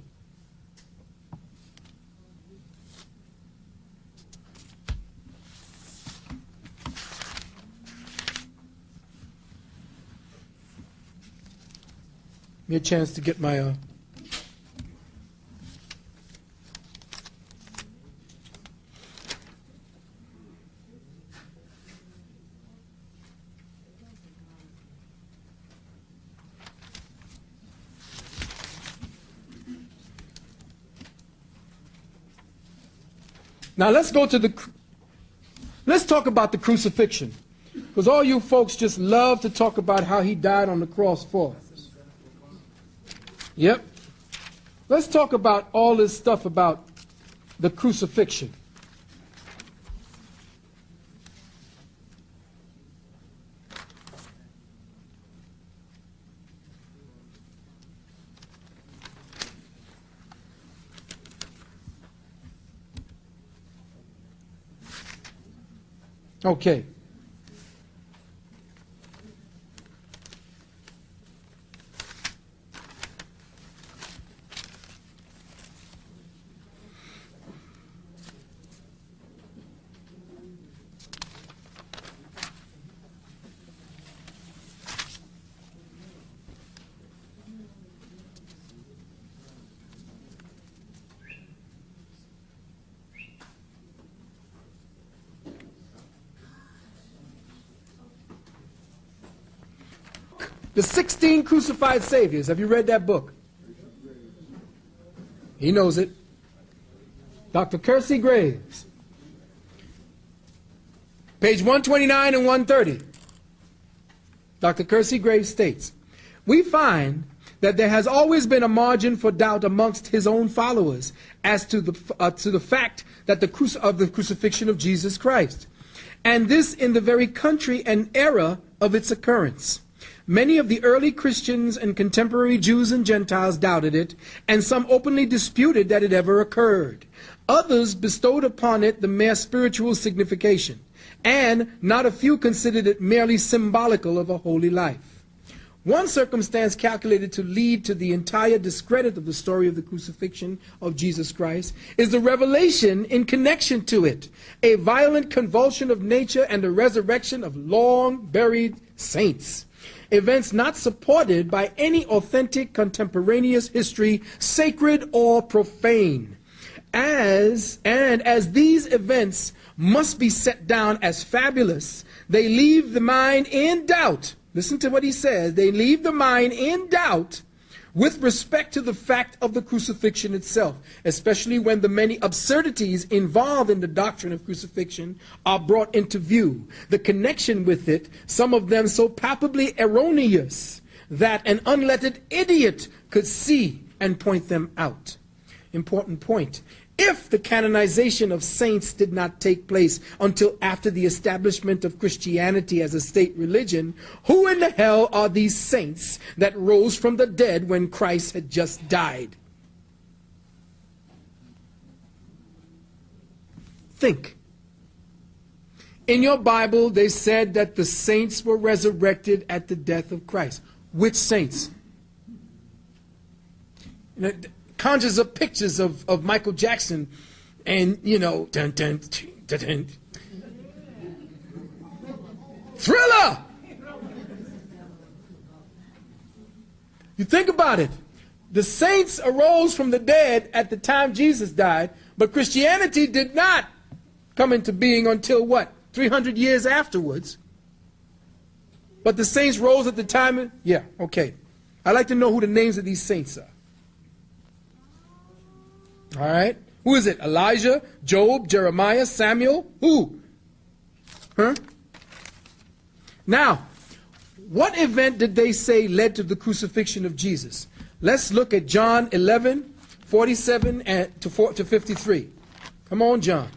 Give me a chance to get my Now let's talk about the crucifixion, because all you folks just love to talk about how he died on the cross for us. Yep. Let's talk about all this stuff about the crucifixion. Okay. The 16 Crucified Saviors. Have you read that book? He knows it. Dr. Kersey Graves. Page 129 and 130. Dr. Kersey Graves states, "We find that there has always been a margin for doubt amongst his own followers as to the fact that the crucifixion of Jesus Christ, and this in the very country and era of its occurrence. Many of the early Christians and contemporary Jews and Gentiles doubted it, and some openly disputed that it ever occurred. Others bestowed upon it the mere spiritual signification, and not a few considered it merely symbolical of a holy life. One circumstance calculated to lead to the entire discredit of the story of the crucifixion of Jesus Christ is the revelation in connection to it, a violent convulsion of nature and the resurrection of long-buried saints. Events not supported by any authentic contemporaneous history, sacred or profane. As these events must be set down as fabulous, they leave the mind in doubt. Listen to what he says. They leave the mind in doubt with respect to the fact of the crucifixion itself, especially when the many absurdities involved in the doctrine of crucifixion are brought into view. The connection with it, some of them so palpably erroneous that an unlettered idiot could see and point them out. Important point. If the canonization of saints did not take place until after the establishment of Christianity as a state religion, who in the hell are these saints that rose from the dead when Christ had just died? Think. In your Bible, they said that the saints were resurrected at the death of Christ. Which saints? Conjures up pictures of Michael Jackson and, you know, dun, dun, dun, dun. Thriller! You think about it. The saints arose from the dead at the time Jesus died, but Christianity did not come into being until what? 300 years afterwards. But the saints rose at the time. Yeah, okay. I'd like to know who the names of these saints are. All right. Who is it? Elijah, Job, Jeremiah, Samuel? Who? Huh? Now, what event did they say led to the crucifixion of Jesus? Let's look at John 11, 47 to 53. Come on, John.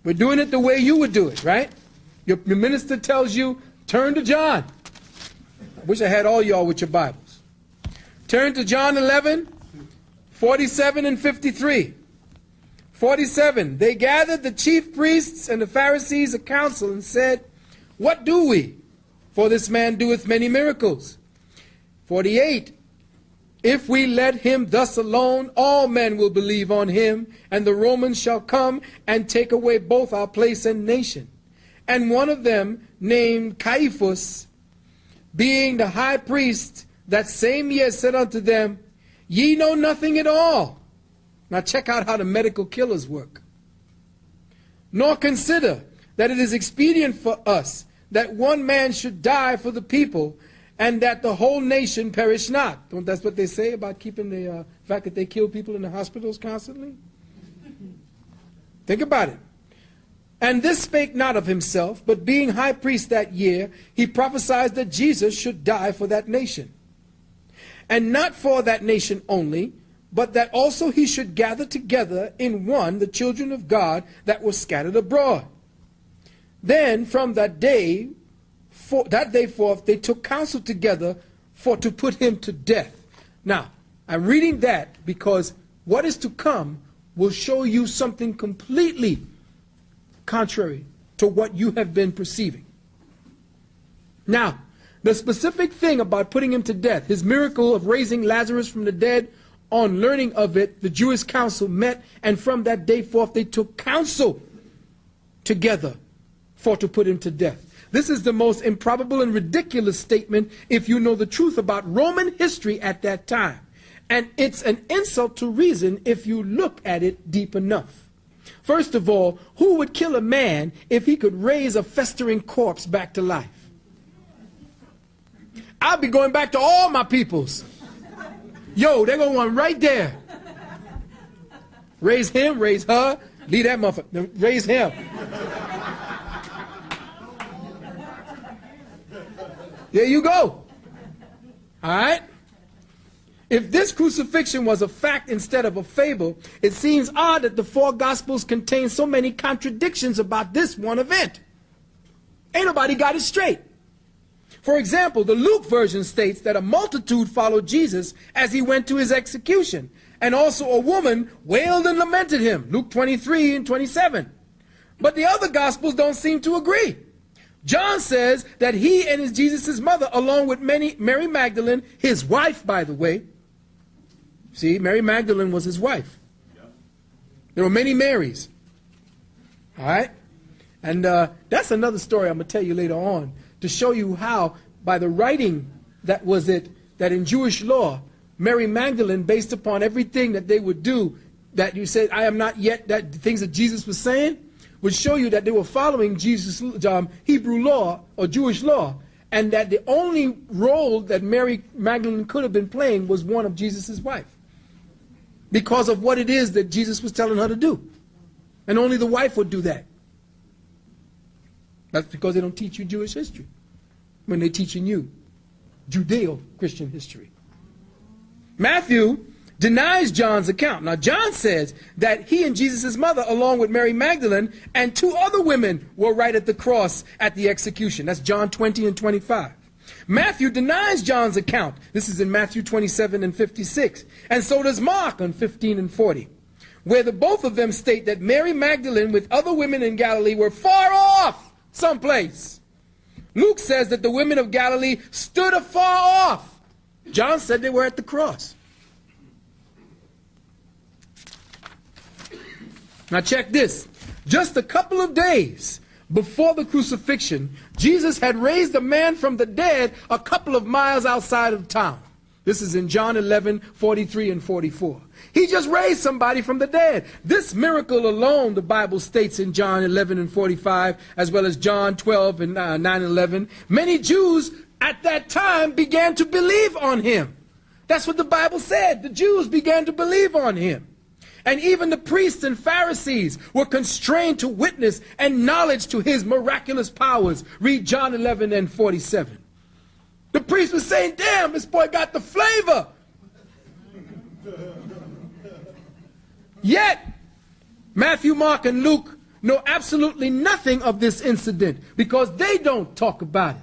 We're doing it the way you would do it, right? Your minister tells you, turn to John. I wish I had all y'all with your Bibles. Turn to John 11, 47 and 53. 47, they gathered the chief priests and the Pharisees a council and said, what do we? For this man doeth many miracles. 48, if we let him thus alone, all men will believe on him, and the Romans shall come and take away both our place and nation. And one of them, named Caiaphas, being the high priest, that same year said unto them, ye know nothing at all. Now check out how the medical killers work. Nor consider that it is expedient for us that one man should die for the people, and that the whole nation perish not. Don't that's what they say about keeping the fact that they kill people in the hospitals constantly? Think about it. And this spake not of himself, but being high priest that year, he prophesied that Jesus should die for that nation. And not for that nation only, but that also he should gather together in one the children of God that were scattered abroad. Then from that day forth they took counsel together for to put him to death. Now, I'm reading that because what is to come will show you something completely contrary to what you have been perceiving. Now, the specific thing about putting him to death, his miracle of raising Lazarus from the dead, on learning of it, the Jewish council met, and from that day forth they took counsel together for to put him to death. This is the most improbable and ridiculous statement if you know the truth about Roman history at that time. And it's an insult to reason if you look at it deep enough. First of all, who would kill a man if he could raise a festering corpse back to life? I'll be going back to all my peoples. Yo, they're going to want right there. Raise him, raise her, Leave that motherfucker. Raise him. There you go. All right? If this crucifixion was a fact instead of a fable, it seems odd that the four Gospels contain so many contradictions about this one event. Ain't nobody got it straight. For example, the Luke version states that a multitude followed Jesus as he went to his execution, and also a woman wailed and lamented him, Luke 23 and 27. But the other Gospels don't seem to agree. John says that he and Jesus' mother, along with Mary Magdalene, his wife, by the way. See, Mary Magdalene was his wife. There were many Marys. All right? And that's another story I'm going to tell you later on to show you how, by the writing that in Jewish law, Mary Magdalene, based upon everything that they would do, that you said, I am not yet, that the things that Jesus was saying, would show you that they were following Jesus' Hebrew law or Jewish law, and that the only role that Mary Magdalene could have been playing was one of Jesus' wife, because of what it is that Jesus was telling her to do. And only the wife would do that. That's because they don't teach you Jewish history when they're teaching you Judeo-Christian history. Matthew denies John's account. Now, John says that he and Jesus' mother, along with Mary Magdalene and two other women, were right at the cross at the execution. That's John 20 and 25. Matthew denies John's account. This is in Matthew 27 and 56. And so does Mark on 15 and 40, where the both of them state that Mary Magdalene with other women in Galilee were far off someplace. Luke says that the women of Galilee stood afar off. John said they were at the cross. Now check this. Just a couple of days before the crucifixion, Jesus had raised a man from the dead a couple of miles outside of town. This is in John 11, 43 and 44. He just raised somebody from the dead. This miracle alone, the Bible states in John 11 and 45, as well as John 12 and 9 and 11, many Jews at that time began to believe on him. That's what the Bible said. The Jews began to believe on him. And even the priests and Pharisees were constrained to witness and knowledge to his miraculous powers. Read John 11 and 47. The priest was saying, damn, this boy got the flavor. Yet, Matthew, Mark, and Luke know absolutely nothing of this incident because they don't talk about it.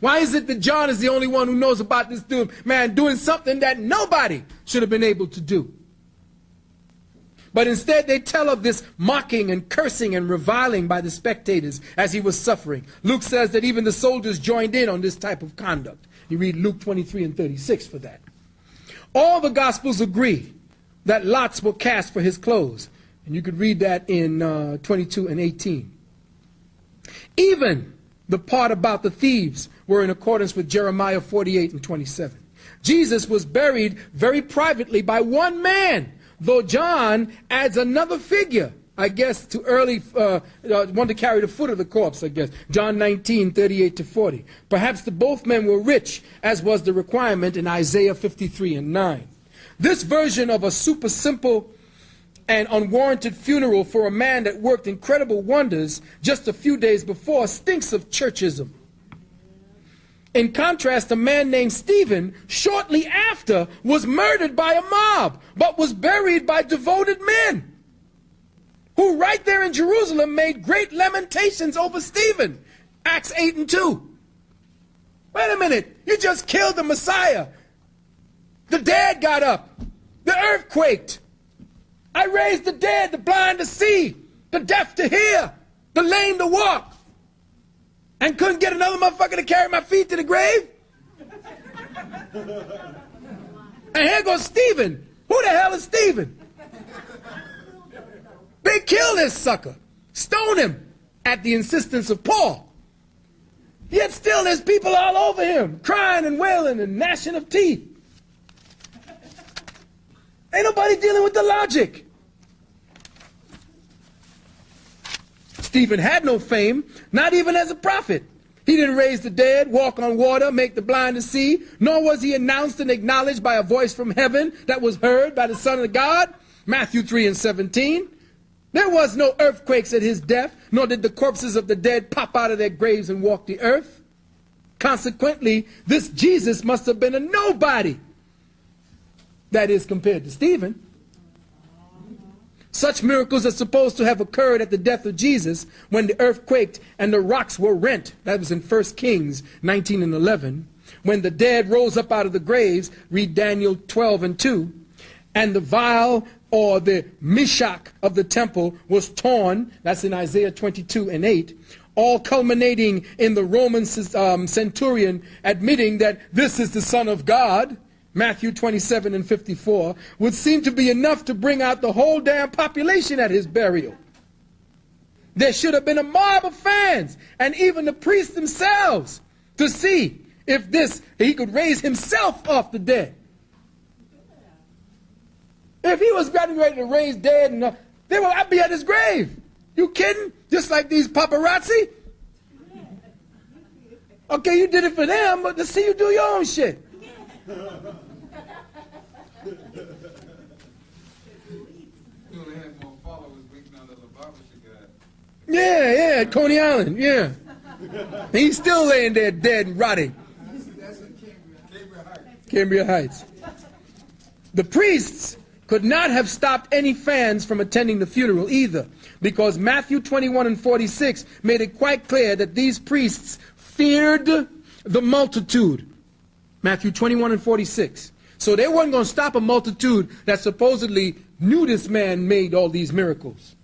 Why is it that John is the only one who knows about this man doing something that nobody should have been able to do? But instead they tell of this mocking and cursing and reviling by the spectators as he was suffering. Luke says that even the soldiers joined in on this type of conduct. You read Luke 23 and 36 for that. All the Gospels agree that lots were cast for his clothes. And you could read that in 22 and 18. Even the part about the thieves were in accordance with Jeremiah 48 and 27. Jesus was buried very privately by one man, though John adds another figure, I guess, to one to carry the foot of the corpse, I guess. John 19, 38 to 40. Perhaps both men were rich, as was the requirement in Isaiah 53 and 9. This version of a super simple and unwarranted funeral for a man that worked incredible wonders just a few days before stinks of churchism. In contrast, a man named Stephen, shortly after, was murdered by a mob, but was buried by devoted men, who right there in Jerusalem made great lamentations over Stephen. Acts 8 and 2. Wait a minute, you just killed the Messiah. The dead got up. The earth quaked. I raised the dead, the blind to see, the deaf to hear, the lame to walk. And couldn't get another motherfucker to carry my feet to the grave? And here goes Stephen. Who the hell is Stephen? They killed this sucker. Stone him at the insistence of Paul. Yet still there's people all over him, crying and wailing and gnashing of teeth. Ain't nobody dealing with the logic. Stephen had no fame, not even as a prophet. He didn't raise the dead, walk on water, make the blind to see, nor was he announced and acknowledged by a voice from heaven that was heard by the Son of God. Matthew 3 and 17. There was no earthquakes at his death, nor did the corpses of the dead pop out of their graves and walk the earth. Consequently, this Jesus must have been a nobody. That is, compared to Stephen. Such miracles are supposed to have occurred at the death of Jesus when the earth quaked and the rocks were rent. That was in 1 Kings 19 and 11. When the dead rose up out of the graves, read Daniel 12 and 2. And the vial or the mishak of the temple was torn. That's in Isaiah 22 and 8. All culminating in the Roman centurion admitting that this is the Son of God. Matthew 27 and 54, would seem to be enough to bring out the whole damn population at his burial. There should have been a mob of fans, and even the priests themselves, to see if he could raise himself off the dead. If he was getting ready to raise dead, I'd be at his grave. You kidding? Just like these paparazzi? Okay, you did it for them, but let's see you do your own shit. You only had more followers waiting under the barbership guy. Yeah, at Coney Island, yeah. And he's still laying there dead and rotting. That's in Cambria Heights. Cambria Heights. The priests could not have stopped any fans from attending the funeral either, because Matthew 21 and 46 made it quite clear that these priests feared the multitude. Matthew 21 and 46. So they weren't going to stop a multitude that supposedly knew this man made all these miracles.